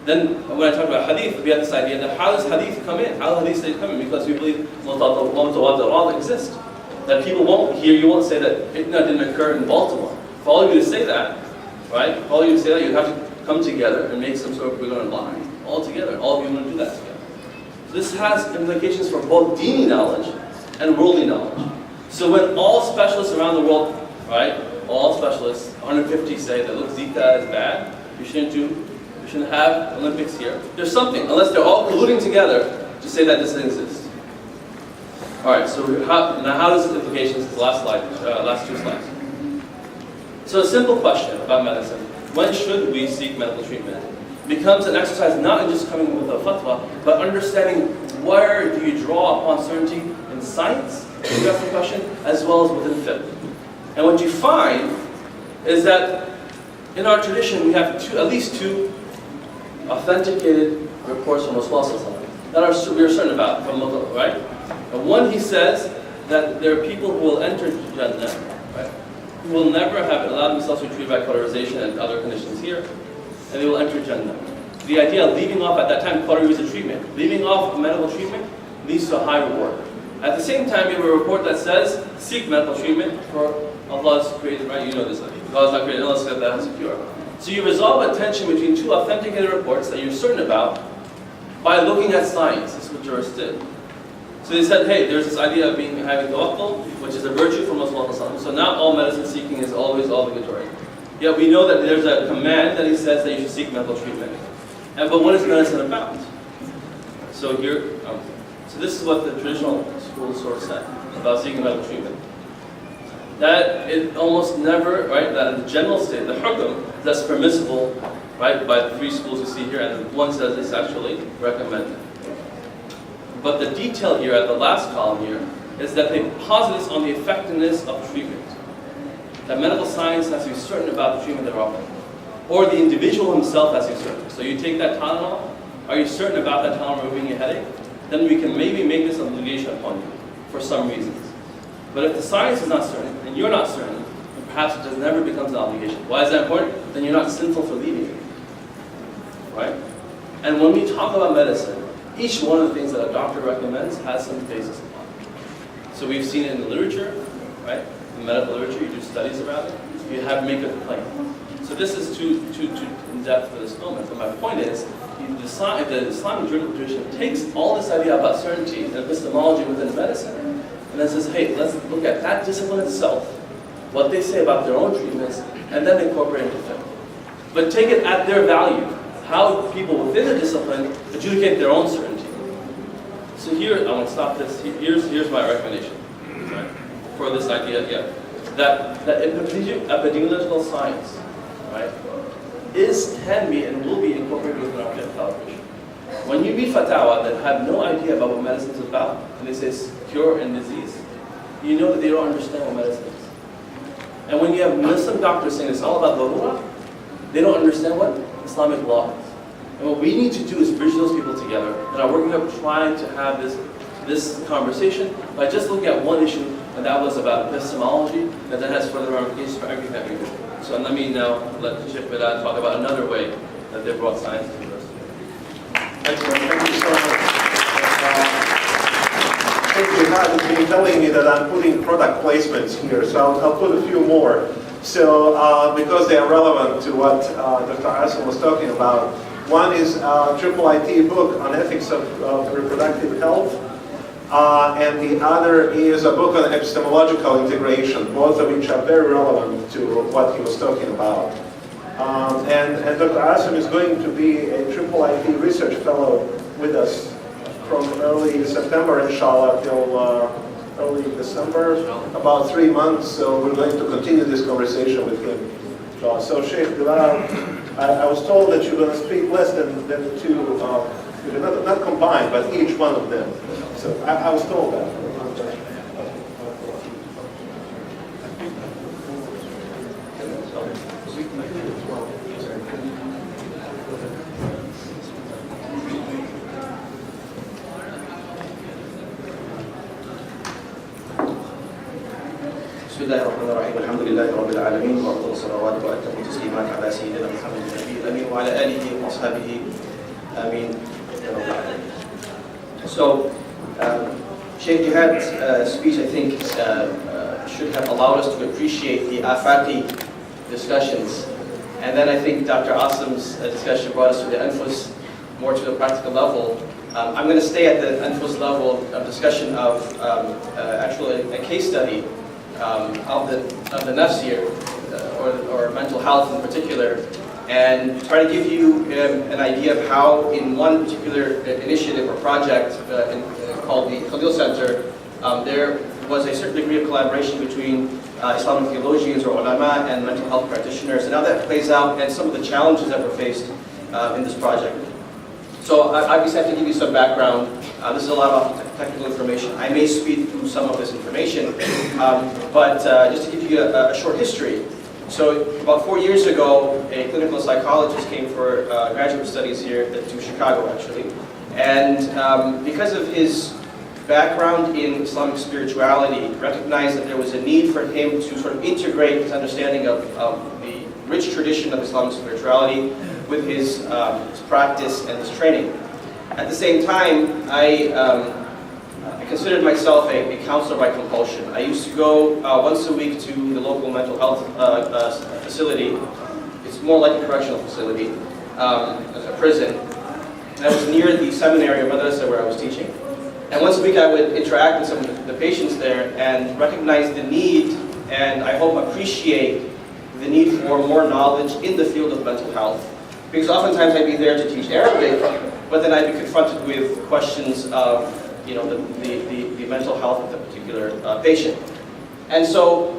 Then when I talk about hadith, we have this idea that how does hadith come in? How does hadith come in? Because we believe mutawatir exist. That people won't hear, you won't say that ICNA didn't occur in Baltimore. For all of you to say that, right? For all of you to say that, you have to come together and make some sort of, we're going to lie. All together. All of you want to do that together. So this has implications for both dini knowledge and worldly knowledge. So when all specialists around the world, right? All specialists, 150 say that look, Zika is bad. You shouldn't have Olympics here. There's something, unless they're all colluding together to say that this exists. All right, so now how does this implications? The last slide, last 2 slides. So a simple question about medicine: when should we seek medical treatment? Becomes an exercise not in just coming with a fatwa, but understanding where do you draw upon certainty in science, to address the question, as well as within fiqh. And what you find is that in our tradition we have at least 2 authenticated reports from Rasulullah that we are certain about from Mughal, right? And one, he says that there are people who will enter Jannah, right? Who will never have allowed themselves to be treated by colorization and other conditions here, and they will enter Jannah. the idea of leaving off at that time, Qadar is a treatment. Leaving off medical treatment leads to a high reward. At the same time, you have a report that says, seek medical treatment for Allah's created, right? You know this. Allah's not created illness that has a cure. So you resolve a tension between two authenticated reports that you're certain about by looking at science. That's what jurists did. So they said, hey, there's this idea of having tawakkul, which is a virtue from Muslim. So not all medicine seeking is always obligatory. Yet we know that there's a command that he says that you should seek medical treatment. But what is medicine about? So here, so this is what the traditional school sort of said about seeking medical treatment. That it almost never, right, that in the general state, the hukum, that's permissible, right, by the three schools you see here, and one says it's actually recommended. But the detail here at the last column here is that they posit this on the effectiveness of treatment. That medical science has to be certain about the treatment they're offering. Or the individual himself has to be certain. So you take that Tylenol, are you certain about that Tylenol removing your headache? Then we can maybe make this an obligation upon you for some reasons. But if the science is not certain, and you're not certain, then perhaps it just never becomes an obligation. Why is that important? Then you're not sinful for leaving it. Right? And when we talk about medicine, each one of the things that a doctor recommends has some basis upon it. So we've seen it in the literature, right? In medical literature, you do studies about it. You have make a claim. So this is too in depth for this moment. But my point is, the Islamic juridical tradition takes all this idea about certainty and epistemology within medicine, and then says, hey, let's look at that discipline itself, what they say about their own treatments, and then incorporate it with them. But take it at their value, how people within the discipline adjudicate their own certainty. So here, I want to stop this. Here's my recommendation, right, for this idea, that epidemiological science, right, can be and will be incorporated within our fiqh calculation. When you read fatwa that have no idea about what medicine is about, and they say cure and disease, you know that they don't understand what medicine is. And when you have Muslim doctors saying it's all about darura, they don't understand what Islamic law is. And what we need to do is bridge those people together. And I'm working up trying to have this conversation by just looking at one issue, and that was about epistemology, and that has further ramifications for everything that we do. So let me now let Sheikh Bilal talk about another way that they brought science to university. Excellent, thank you so much. Jihad has been telling me that I'm putting product placements here, so I'll put a few more. So, because they are relevant to what Dr. Asim was talking about. One is a triple IT book on ethics of reproductive health, and the other is a book on epistemological integration, both of which are very relevant to what he was talking about. And Dr. Asim is going to be a triple IT research fellow with us from early September, inshallah, till early December, about 3 months. So we're going to continue this conversation with him. So Sheikh Bilal, I was told that you're going to speak less than the two, not combined, but each one of them. So I was told that. بسم الله الرحمن الرحيم الحمد لله رب العالمين وأفضل الصلوات وأتم التسليمات على سيدنا محمد النبي الأمين وعلى آله وأصحابه آمين يا رب العالمين. So, Sheikh Jihad's speech, I think, should have allowed us to appreciate the afati discussions. And then I think Dr. Asim's discussion brought us to the anfus, more to the practical level. I'm going to stay at the anfus level of discussion of actually a case study of the nafs here, or mental health in particular, and try to give you an idea of how in one particular initiative or project called the Khalil Center, there was a certain degree of collaboration between Islamic theologians or ulama and mental health practitioners, and how that plays out and some of the challenges that were faced in this project. So I just have to give you some background. This is a lot of technical information. I may speed through some of this information, but just to give you a short history. So about 4 years ago, a clinical psychologist came for graduate studies here to Chicago, actually. And because of his background in Islamic spirituality, recognized that there was a need for him to sort of integrate his understanding of the rich tradition of Islamic spirituality with his practice and his training. At the same time, I considered myself a counselor by compulsion. I used to go once a week to the local mental health facility. It's more like a correctional facility, a prison. And I was near the seminary of madrasa where I was teaching. And once a week I would interact with some of the patients there and recognize the need, and I hope appreciate the need for more knowledge in the field of mental health. Because oftentimes I'd be there to teach Arabic, but then I'd be confronted with questions of the mental health of the particular patient. And so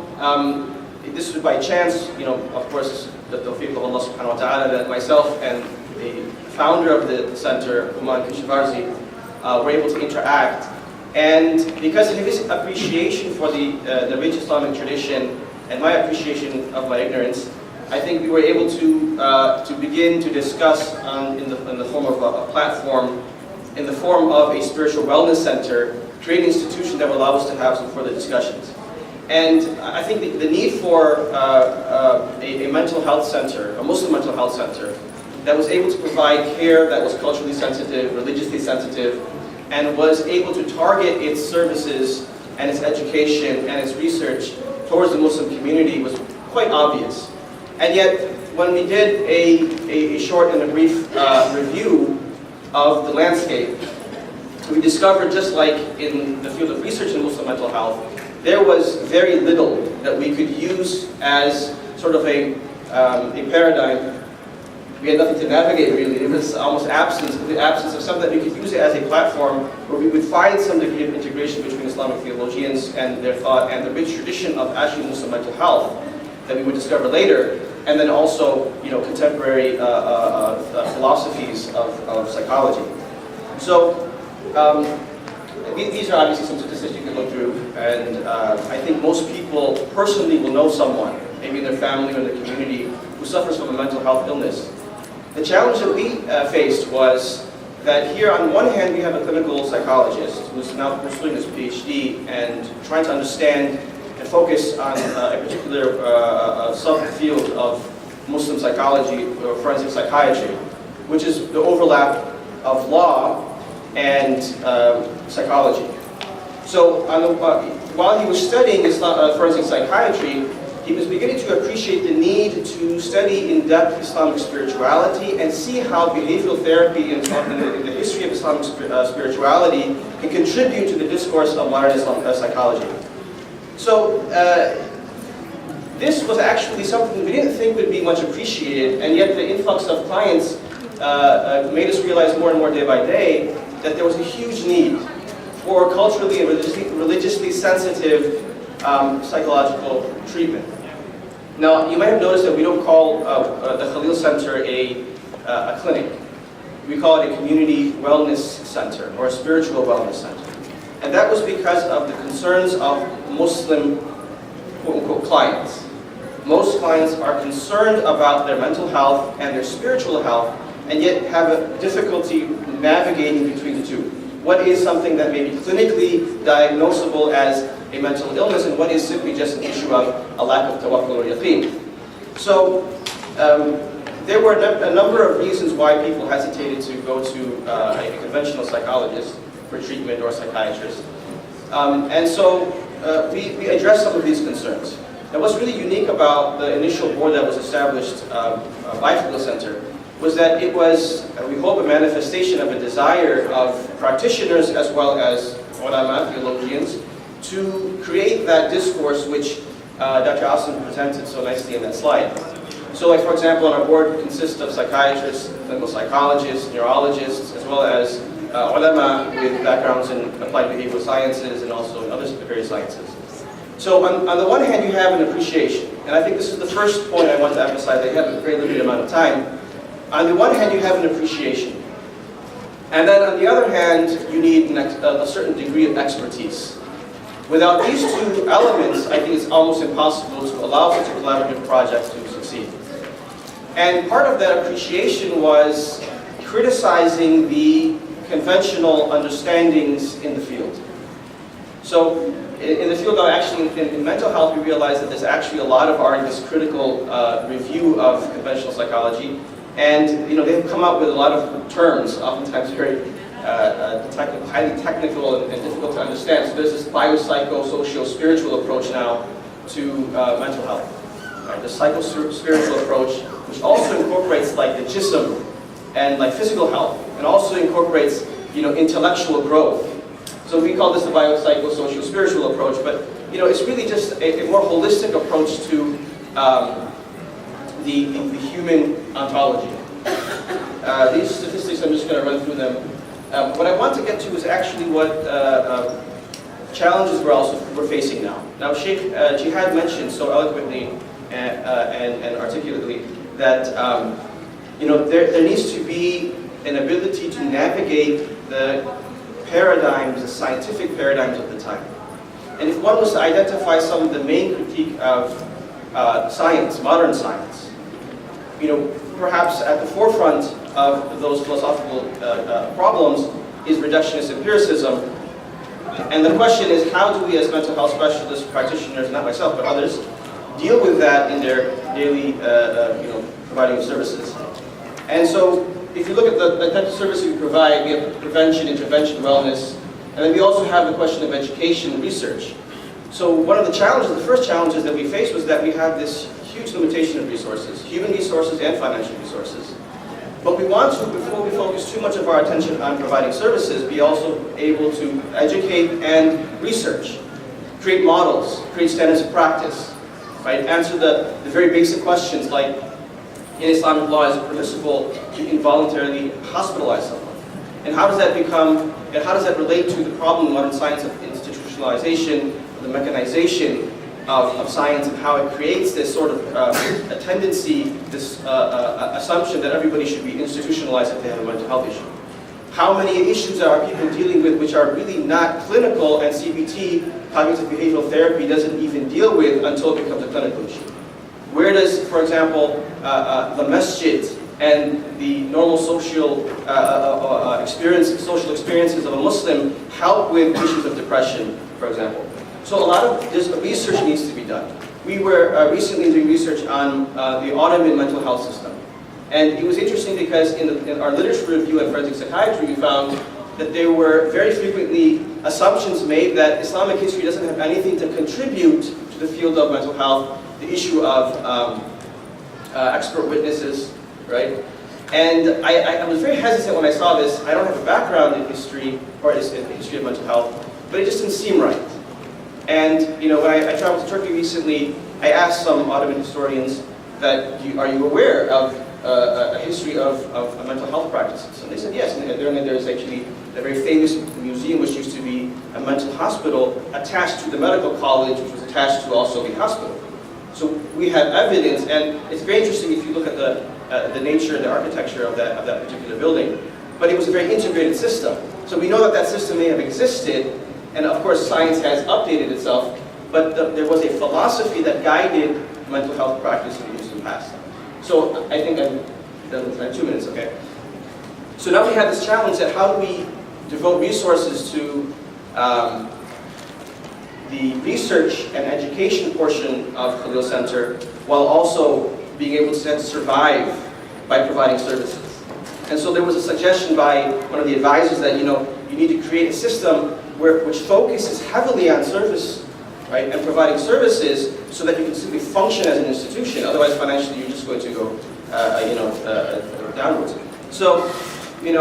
this was by chance, of course, the tawfiq of Allah subhanahu wa ta'ala, that myself and the founder of the center, Human Kishivarzi, were able to interact. And because of his appreciation for the rich Islamic tradition and my appreciation of my ignorance, I think we were able to begin to discuss in the form of a platform, in the form of a spiritual wellness center, create an institution that will allow us to have some further discussions. And I think the need for a mental health center, a Muslim mental health center, that was able to provide care that was culturally sensitive, religiously sensitive, and was able to target its services and its education and its research towards the Muslim community was quite obvious. And yet, when we did a short and a brief review of the landscape, we discovered, just like in the field of research in Muslim mental health, there was very little that we could use as sort of a paradigm. We had nothing to navigate, really. It was almost the absence of something that we could use it as a platform where we would find some degree of integration between Islamic theologians and their thought and the rich tradition of actually Muslim mental health that we would discover later, and then also, contemporary philosophies of psychology. So these are obviously some statistics you can look through, and I think most people personally will know someone, maybe in their family or in their community, who suffers from a mental health illness. The challenge that we faced was that here, on one hand, we have a clinical psychologist who's now pursuing his PhD and trying to understand and focus on a particular subfield of Muslim psychology or forensic psychiatry, which is the overlap of law and psychology. So while he was studying forensic psychiatry, he was beginning to appreciate the need to study in depth Islamic spirituality and see how behavioral therapy in the history of Islamic spirituality can contribute to the discourse of modern Islamic psychology. So this was actually something we didn't think would be much appreciated, and yet the influx of clients made us realize more and more day by day that there was a huge need for culturally and religiously sensitive psychological treatment. Now, you might have noticed that we don't call the Khalil Center a clinic. We call it a community wellness center or a spiritual wellness center. And that was because of the concerns of Muslim quote-unquote clients. Most clients are concerned about their mental health and their spiritual health, and yet have a difficulty navigating between the two. What is something that may be clinically diagnosable as a mental illness, and what is simply just an issue of a lack of tawakkul or yaqeen? So there were a number of reasons why people hesitated to go to a conventional psychologist for treatment or psychiatrist. And so we addressed some of these concerns. Now, what's really unique about the initial board that was established by Khalil Center was that it was, we hope, a manifestation of a desire of practitioners as well as ulama, theologians, to create that discourse which Dr. Asim presented so nicely in that slide. So, like, for example, on our board consists of psychiatrists, clinical psychologists, neurologists, as well as ulama with backgrounds in applied behavioral sciences and also in other various sciences. So on the one hand, you have an appreciation, and I think this is the first point I want to emphasize. I have a very limited amount of time. On the one hand, you have an appreciation, and then on the other hand, you need a certain degree of expertise. Without these two elements, I think it's almost impossible to allow such a collaborative project to succeed. And part of that appreciation was criticizing the conventional understandings in the field. So in the field of actually, in mental health, we realize that there's actually a lot of this critical review of conventional psychology. And they've come up with a lot of terms, oftentimes very technical, highly technical and difficult to understand. So there's this biopsycho-socio-spiritual approach now to mental health. Right? The psycho-spiritual approach, which also incorporates like the jism and like physical health, and also incorporates intellectual growth. So we call this the biopsycho-socio-spiritual approach, but it's really just a more holistic approach to the human ontology. These statistics, I'm just going to run through them. What I want to get to is actually what challenges we're facing now. Now, Sheikh Jihad mentioned so eloquently and articulately that there needs to be an ability to navigate the paradigms, the scientific paradigms of the time. And if one was to identify some of the main critique of science, modern science, perhaps at the forefront of those philosophical problems is reductionist empiricism. And the question is, how do we as mental health specialists, practitioners, not myself, but others, deal with that in their daily providing of services? And so, if you look at the type of services we provide, we have prevention, intervention, wellness, and then we also have the question of education and research. So one of the challenges, the first challenges that we faced was that we have this huge limitation of resources, human resources and financial resources. But we want to, before we focus too much of our attention on providing services, be also able to educate and research, create models, create standards of practice, right? Answer the very basic questions like, in Islamic law, is it permissible to involuntarily hospitalize someone? And how does that relate to the problem in modern science of institutionalization, the mechanization of science, and how it creates this sort of a tendency, this assumption that everybody should be institutionalized if they have a mental health issue. How many issues are people dealing with which are really not clinical, and CBT, cognitive behavioral therapy, doesn't even deal with until it becomes a clinical issue? Where does, for example, the masjid and the normal social experiences of a Muslim help with issues of depression, for example? So a lot of this research needs to be done. We were recently doing research on the Ottoman mental health system. And it was interesting because in our literature review at Forensic Psychiatry, we found that there were very frequently assumptions made that Islamic history doesn't have anything to contribute to the field of mental health, the issue of expert witnesses, right? And I was very hesitant when I saw this. I don't have a background in history, or in the history of mental health, but it just didn't seem right. And when I traveled to Turkey recently, I asked some Ottoman historians that, are you aware of a history of mental health practices? And they said yes, and there's actually a very famous museum which used to be a mental hospital attached to the medical college, which was attached to also the hospital. So we have evidence, and it's very interesting if you look at the nature and the architecture of that particular building. But it was a very integrated system. So we know that system may have existed, and of course science has updated itself, but there was a philosophy that guided mental health practice in the Muslim past. So I think I'm done with 2 minutes, okay? So now we have this challenge that how do we devote resources to the research and education portion of Khalil Center while also being able to survive by providing services. And so there was a suggestion by one of the advisors that you need to create a system which focuses heavily on service, right, and providing services so that you can simply function as an institution. Otherwise, financially, you're just going to go downwards. So we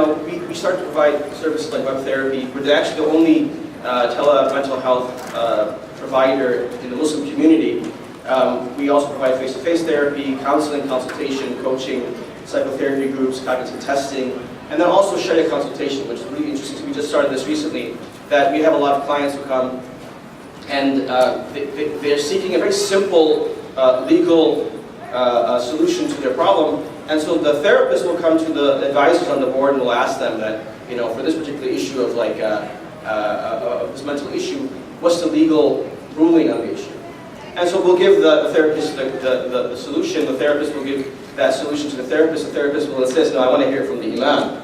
started to provide services like web therapy. We're actually the only mental health provider in the Muslim community. We also provide face-to-face therapy, counseling, consultation, coaching, psychotherapy groups, cognitive testing, and then also Sharia consultation, which is really interesting. We just started this recently, that we have a lot of clients who come and they're seeking a very simple legal solution to their problem. And so the therapist will come to the advisors on the board and will ask them that, for this particular issue of of this mental issue, what's the legal ruling on the issue? And so we'll give the therapist the solution. The therapist will give that solution to the therapist. The therapist will insist, no, I want to hear from the imam,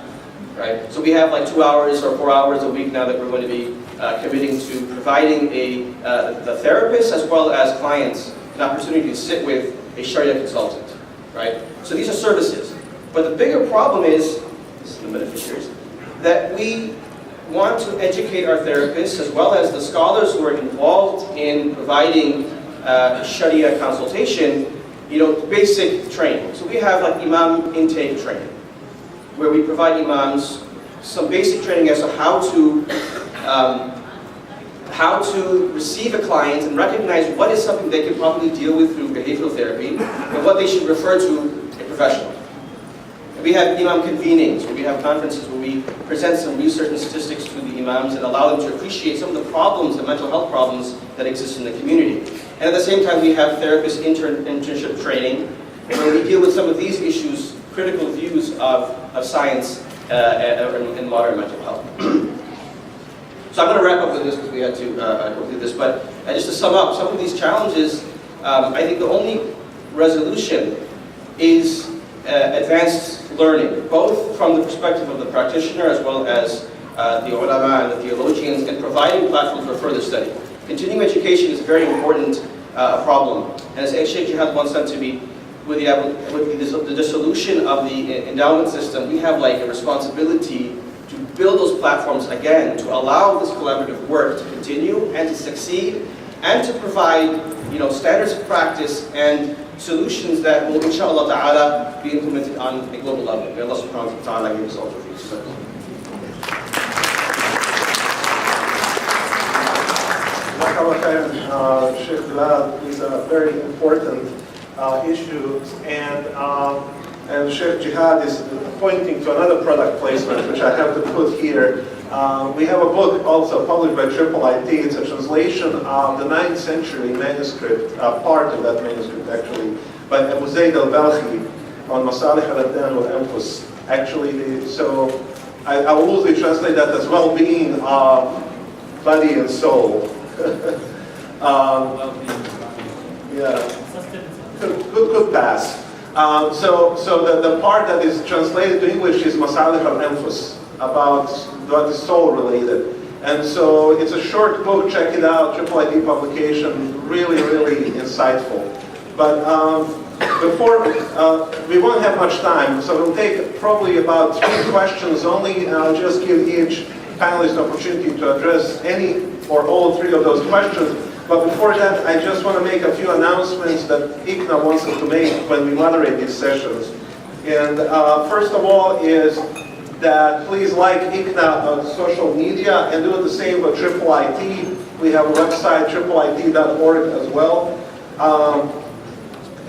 right? So we have 2 hours or 4 hours a week now that we're going to be committing to providing the therapist as well as clients an opportunity to sit with a Sharia consultant, right? So these are services. But the bigger problem is, this is the beneficiaries, that we want to educate our therapists as well as the scholars who are involved in providing Sharia consultation, basic training. So we have like Imam intake training, where we provide imams some basic training as to how to receive a client and recognize what is something they can probably deal with through behavioral therapy and what they should refer to a professional. We have imam convenings, where we have conferences where we present some research and statistics to the imams and allow them to appreciate some of the problems, the mental health problems that exist in the community. And at the same time, we have therapist internship training, where we deal with some of these issues, critical views of science in modern mental health. So I'm going to wrap up with this because we had to go through this, but just to sum up, some of these challenges, I think the only resolution is advanced learning, both from the perspective of the practitioner as well as the ulama and the theologians, and providing platforms for further study. Continuing education is a very important problem. And as Sheikh Jihad once said to me, with the dissolution of the endowment system, we have like a responsibility to build those platforms again, to allow this collaborative work to continue and to succeed, and to provide standards of practice and solutions that will, inshallah ta'ala, be implemented on a global level. May Allah subhanahu wa ta'ala give us all the peace. Sheikh Bilal, these are very important issues, and Sheikh Jihad is pointing to another product placement, which I have to put here. We have a book also published by IIIT. It's a translation of the 9th century manuscript, part of that manuscript actually, by Abu Zayd al-Balkhi on Masalih al-Abdan wal-Anfus. Actually, so I will loosely translate that as well-being of body and soul. Yeah, good pass. So the part that is translated to English is Masalih al-Anfus, about what is soul related. And so it's a short book, check it out, IIIT publication, really, really insightful. But before, we won't have much time, so we'll take probably about 3 questions only, and I'll just give each panelist an opportunity to address any or all 3 of those questions. But before that, I just want to make a few announcements that ICNA wants us to make when we moderate these sessions. And first of all is that please like ICNA on social media and do the same with IIIT. We have a website, IIIT.org as well.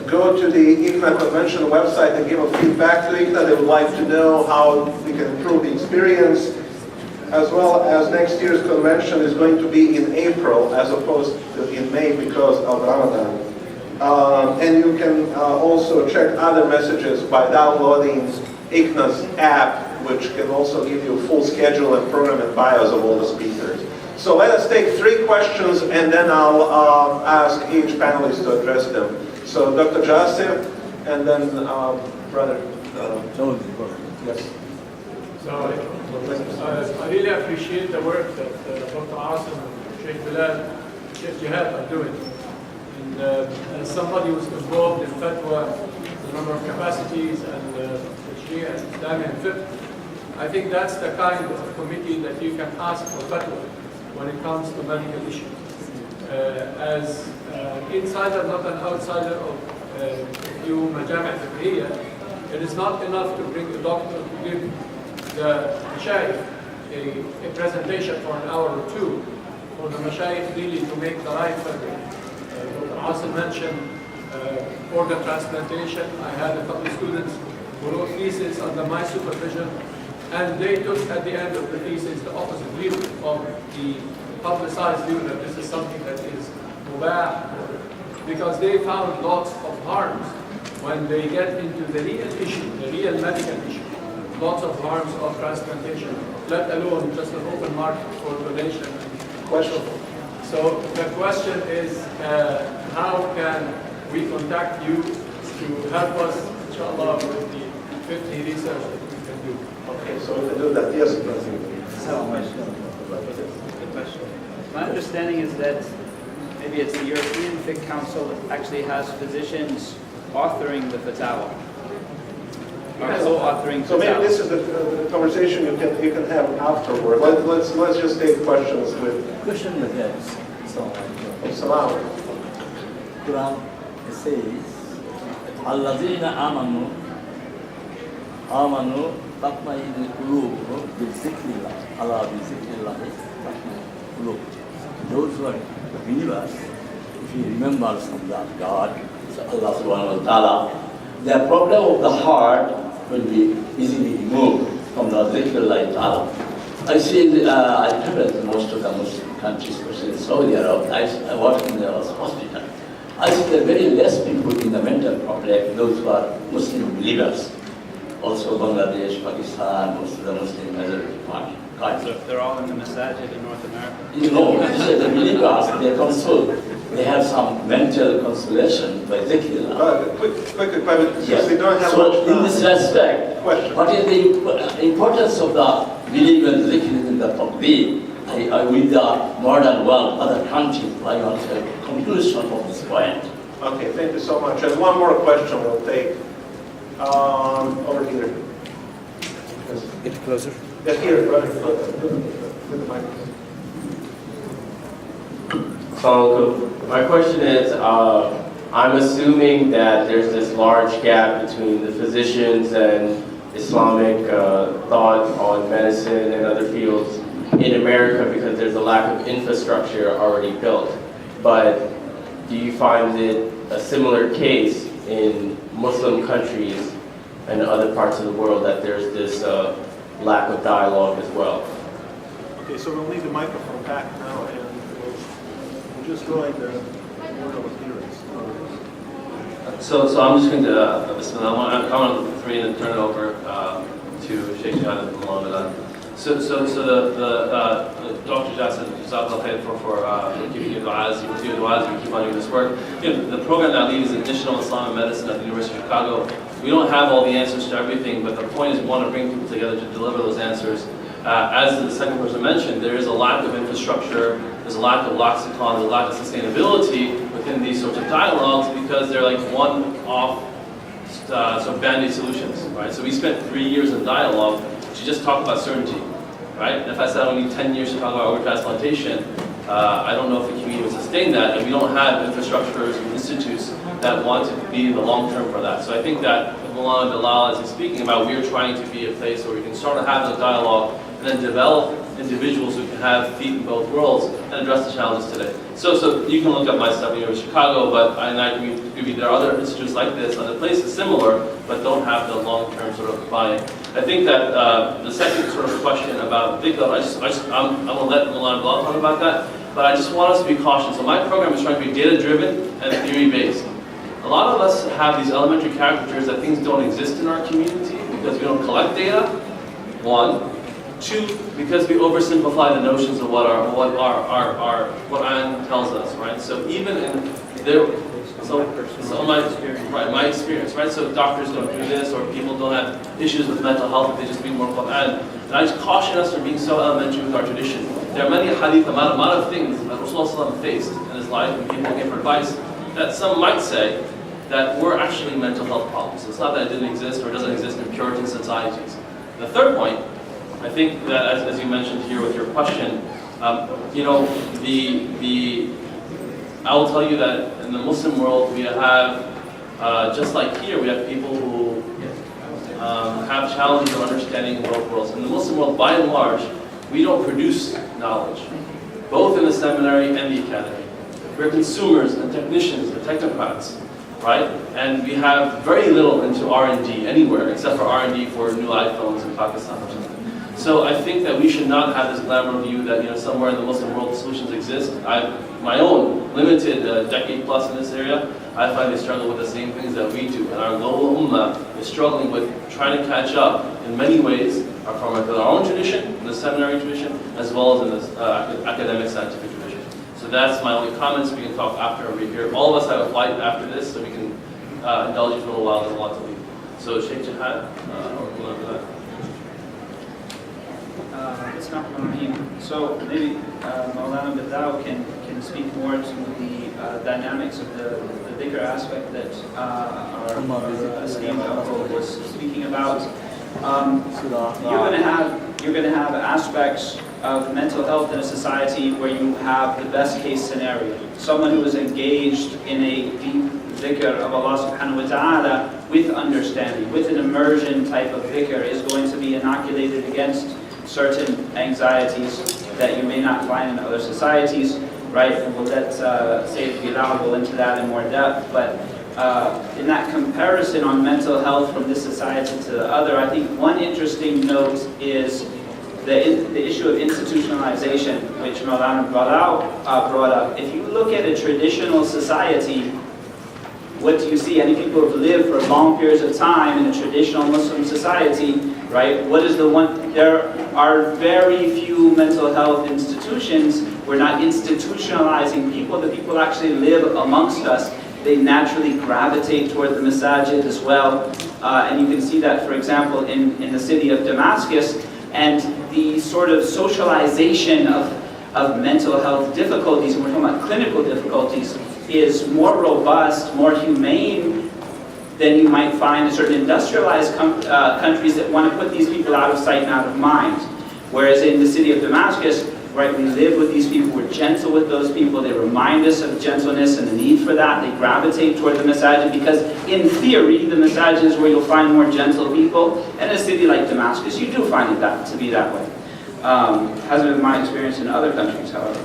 Go to the ICNA convention website and give a feedback to ICNA. They would like to know how we can improve the experience, as well as next year's convention is going to be in April as opposed to in May because of Ramadan. And you can also check other messages by downloading ICNA's app, which can also give you a full schedule and program and bios of all the speakers. So let us take 3 questions and then I'll ask each panelist to address them. So Dr. Jassim, and then Brother. Yes. So I really appreciate the work that Dr. Asim and Sheikh Bilal, Sheikh Jihad are doing. And as somebody who's involved in fatwa, the number of capacities and the Sharia and Islamic and fiqh, I think that's the kind of committee that you can ask for fatwa when it comes to medical issues. As insider, not an outsider of few majami' fiqhiyya, it is not enough to bring a doctor to give the mashayikh a presentation for an hour or 2, for the mashayikh really to make the right fatwa. Dr. Asim mentioned organ transplantation. I had a couple of students who wrote theses under my supervision, and they took at the end of the thesis the opposite view of the publicized view that this is something that is mubah, because they found lots of harms when they get into the real issue, the real medical issue. Lots of harms of transplantation, let alone just an open market for donation and question. So the question is, how can we contact you to help us, inshallah, with the 50 research that we can do? Okay, so we can do that. Yes, My understanding is that maybe it's the European Fiqh Council actually has physicians authoring the fatwa. are co-authoring. So maybe this is the conversation you can have afterward. Let's just take questions with Question again. So, Salam. Quran says, "Allazina amanu tatma'innu qulubuhum bi-dhikrillah, ala bi-dhikrillah tatma'innu qulub." Those who are believers, if you remember from that God, Allah subhanahu wa ta'ala, the problem of the heart will be easily removed from the dhikrullah ta'ala. I see, I traveled to most of the Muslim countries, especially Saudi Arabia. I worked in the hospital. I see there are very less people in the mental problem, those who are Muslim believers. Also Bangladesh, Pakistan, most of the Muslim majority party. So they're all in the masajid in North America. You know, the believers, they console. They have some mental consolation by dhikrullah. Quick question, because Yes. they don't have So much in time. this respect, Question. what is the importance of the belief and dhikr in the Taqdeer? With the modern world, other countries, I want a conclusion of this point. Okay, thank you so much. And one more question we'll take. Over here. Yes. Get closer. Yeah, here, right. With the microphone. My question is, I'm assuming that there's this large gap between the physicians and Islamic thought on medicine and other fields in America because there's a lack of infrastructure already built. But do you find it a similar case in Muslim countries and other parts of the world that there's this lack of dialogue as well? Okay, so we'll need the microphone back now, and we'll just go into order of appearance. So I'm just going to, I want to turn it over to Sheikh Jihad Abdullah. So Dr. Jackson, for giving you du'as, you keep on doing this work. You know, the program that I lead is Additional Islamic Medicine at the University of Chicago. We don't have all the answers to everything, but the point is we want to bring people together to deliver those answers. As the second person mentioned, there is a lack of infrastructure, there's a lack of lexicon, there's a lack of sustainability within these sorts of dialogues because they're like one-off sort of band-aid solutions, right? So we spent 3 years in dialogue to just talk about certainty, right? And if I said I need 10 years to talk about organ transplantation, I don't know if the community would sustain that, and we don't have infrastructures and institutes that want to be in the long term for that. So I think that Mulana Bilal, as he's speaking about, we are trying to be a place where we can start to have the dialogue and then develop individuals who can have feet in both worlds and address the challenges today. So you can look up my stuff in Chicago, but I agree there are other institutes like this, other places similar, but don't have the long-term sort of buy-in. I think that the second sort of question about dhikr, I'm going to let Mulana Bilal talk about that, but I just want us to be cautious. So my program is trying to be data-driven and theory-based. A lot of us have these elementary caricatures that things don't exist in our community because we don't collect data, one. Two, because we oversimplify the notions of what Quran tells us, right? So even in there, my experience, right? So doctors don't do this, or people don't have issues with mental health; they just read more Quran. And I just caution us from being so elementary with our tradition. There are many hadith, amount of things that Rasulullah faced in his life, and people gave advice that some might say that were actually mental health problems. It's not that it didn't exist or doesn't exist in Puritan societies. The third point, I think that as you mentioned here with your question, you know, I will tell you that in the Muslim world we have, just like here, we have people who have challenges of understanding both worlds. In the Muslim world, by and large, we don't produce knowledge, both in the seminary and the academy. We're consumers and technicians and technocrats, right? And we have very little into R&D anywhere, except for R&D for new iPhones in Pakistan or something. So I think that we should not have this glamour view that, you know, somewhere in the Muslim world solutions exist. My own limited decade plus in this area, I find they struggle with the same things that we do. And our global ummah is struggling with trying to catch up in many ways from our own tradition, in the seminary tradition, as well as in the academic scientific tradition. So that's my only comments. We can talk after over here. All of us have a flight after this, so we can indulge you for a little while. There's a lot to leave. So Sheikh Jihad, or whoever that. So maybe Maulana Bidao can can speak more to the dynamics of the dhikr aspect that our esteemed uncle was speaking about. You're going to have aspects of mental health in a society where you have the best case scenario. Someone who is engaged in a deep dhikr of Allah subhanahu wa ta'ala with understanding, with an immersion type of dhikr, is going to be inoculated against certain anxieties that you may not find in other societies, right? And we'll let Sayyid Bilal go into that in more depth, but in that comparison on mental health from this society to the other, I think one interesting note is the issue of institutionalization, which Maulana brought up. If you look at a traditional society, what do you see? Any people who have lived for long periods of time in a traditional Muslim society, right? What is the one? There are very few mental health institutions. We're not institutionalizing people. The people actually live amongst us. They naturally gravitate toward the masajid as well. And you can see that, for example, in the city of Damascus. And the sort of socialization of mental health difficulties, and we're talking about clinical difficulties, is more robust, more humane than you might find in certain industrialized countries that want to put these people out of sight and out of mind. Whereas in the city of Damascus, right, we live with these people, we're gentle with those people, they remind us of gentleness and the need for that, they gravitate toward the masajid because in theory, the masajid is where you'll find more gentle people. And in a city like Damascus, you do find it to be that way. Hasn't been my experience in other countries, however.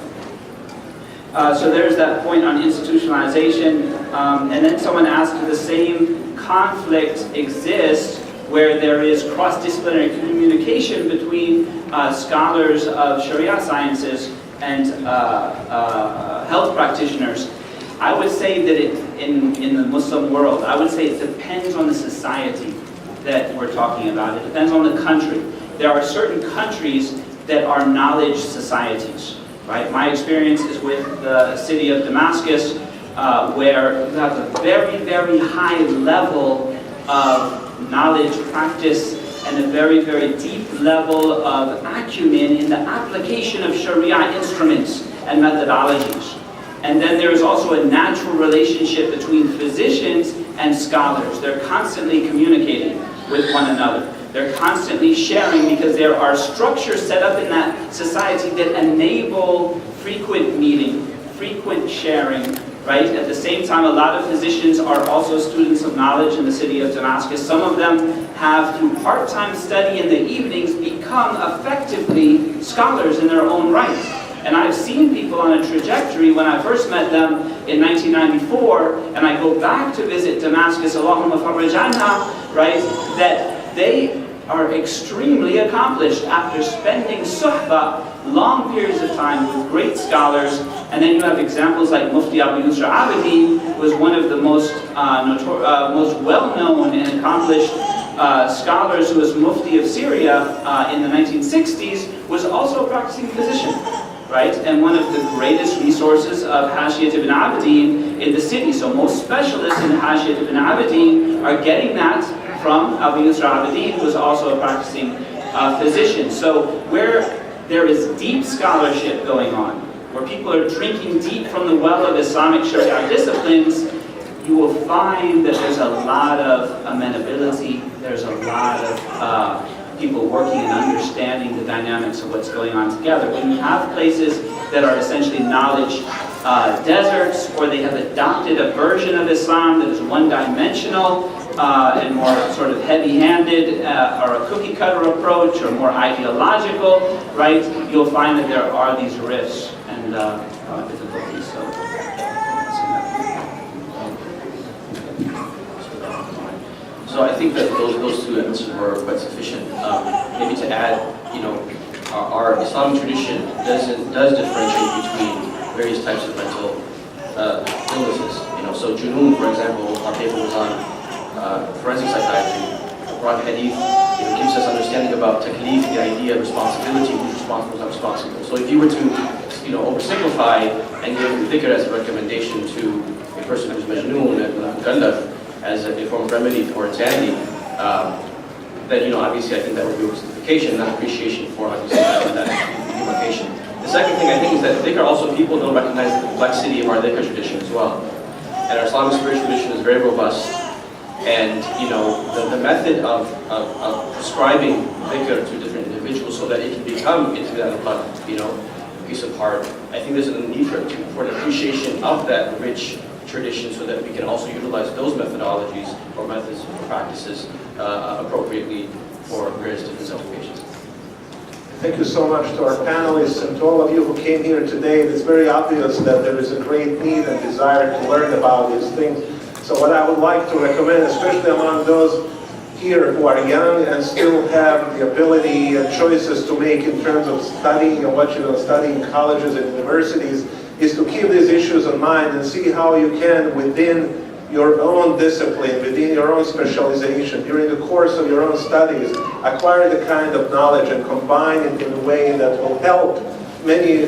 So there's that point on institutionalization. And then someone asked, do the same conflict exist where there is cross-disciplinary communication between scholars of Sharia sciences and health practitioners? I would say that in the Muslim world, I would say it depends on the society that we're talking about. It depends on the country. There are certain countries that are knowledge societies, right? My experience is with the city of Damascus, where you have a very, very high level of knowledge, practice, and a very, very deep level of acumen in the application of Sharia instruments and methodologies. And then there is also a natural relationship between physicians and scholars. They're constantly communicating with one another. They're constantly sharing because there are structures set up in that society that enable frequent meeting, frequent sharing, right? At the same time, a lot of physicians are also students of knowledge in the city of Damascus. Some of them have, through part-time study in the evenings, become effectively scholars in their own right. And I've seen people on a trajectory when I first met them in 1994, and I go back to visit Damascus, Allahumma farrij anha, right? That they are extremely accomplished after spending suhbah, long periods of time with great scholars. And then you have examples like Mufti Abu Yusra Abadi, who was one of the most well-known and accomplished scholars, who was Mufti of Syria in the 1960s, was also a practicing physician, right? And one of the greatest resources of Hashiyat ibn Abedin in the city. So most specialists in Hashiyat ibn Abedin are getting that from Abu Yusra Abedin, who is also a practicing physician. So where there is deep scholarship going on, where people are drinking deep from the well of Islamic Sharia disciplines, you will find that there's a lot of amenability, there's a lot of people working and understanding the dynamics of what's going on together. When you have places that are essentially knowledge deserts, or they have adopted a version of Islam that is one-dimensional and more sort of heavy-handed, or a cookie-cutter approach, or more ideological, right? You'll find that there are these rifts and difficulties. So I think that those two answers were quite sufficient. Maybe to add, our Islamic tradition does differentiate between various types of mental illnesses. So Junoon, for example, our paper was on forensic psychiatry. Quran Hadith, gives us understanding about taklif, the idea of responsibility, who's responsible, who's not responsible. So if you were to, oversimplify and give dhikr as a recommendation to a person who's majnoon and mukallaf as a form of remedy for insanity, then obviously I think that would be a simplification, not appreciation for obviously that demarcation. The second thing I think is that dhikr also people don't recognize the complexity of our dhikr tradition as well. And our Islamic spiritual tradition is very robust. And the method of prescribing dhikr to different individuals so that it can become into that a piece of heart. I think there's a need for an appreciation of that rich tradition so that we can also utilize those methodologies or methods or practices appropriately for various different situations. Thank you so much to our panelists and to all of you who came here today. It's very obvious that there is a great need and desire to learn about these things. So what I would like to recommend, especially among those here who are young and still have the ability and choices to make in terms of studying and what you're going to study in colleges and universities, is to keep these issues in mind and see how you can, within your own discipline, within your own specialization, during the course of your own studies, acquire the kind of knowledge and combine it in a way that will help many,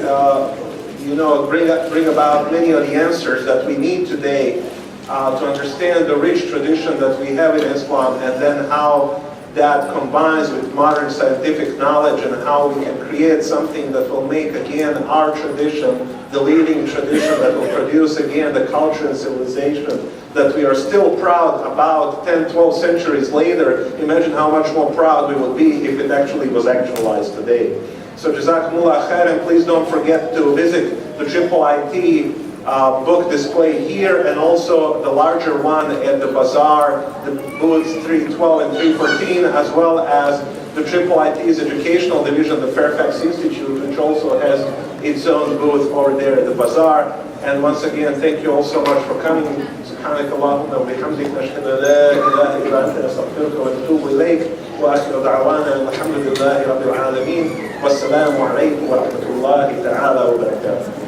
bring about many of the answers that we need today to understand the rich tradition that we have in Islam, and then how that combines with modern scientific knowledge and how we can create something that will make, again, our tradition the leading tradition that will produce, again, the culture and civilization that we are still proud about 10, 12 centuries later. Imagine how much more proud we would be if it actually was actualized today. So Jazakumullah khairan. Please don't forget to visit the IIIT book display here, and also the larger one at the bazaar, the booths 312 and 314, as well as the IIIT's educational division, the Fairfax Institute, which also has its own booth over there at the bazaar. And once again, thank you all so much for coming. سبحانك اللهم وبحمدك نشهد أن لا إله إلا أنت نستغفرك ونتوب إليك وآخر دعوانا الحمد لله رب العالمين والسلام عليكم ورحمة الله تعالى وبركاته.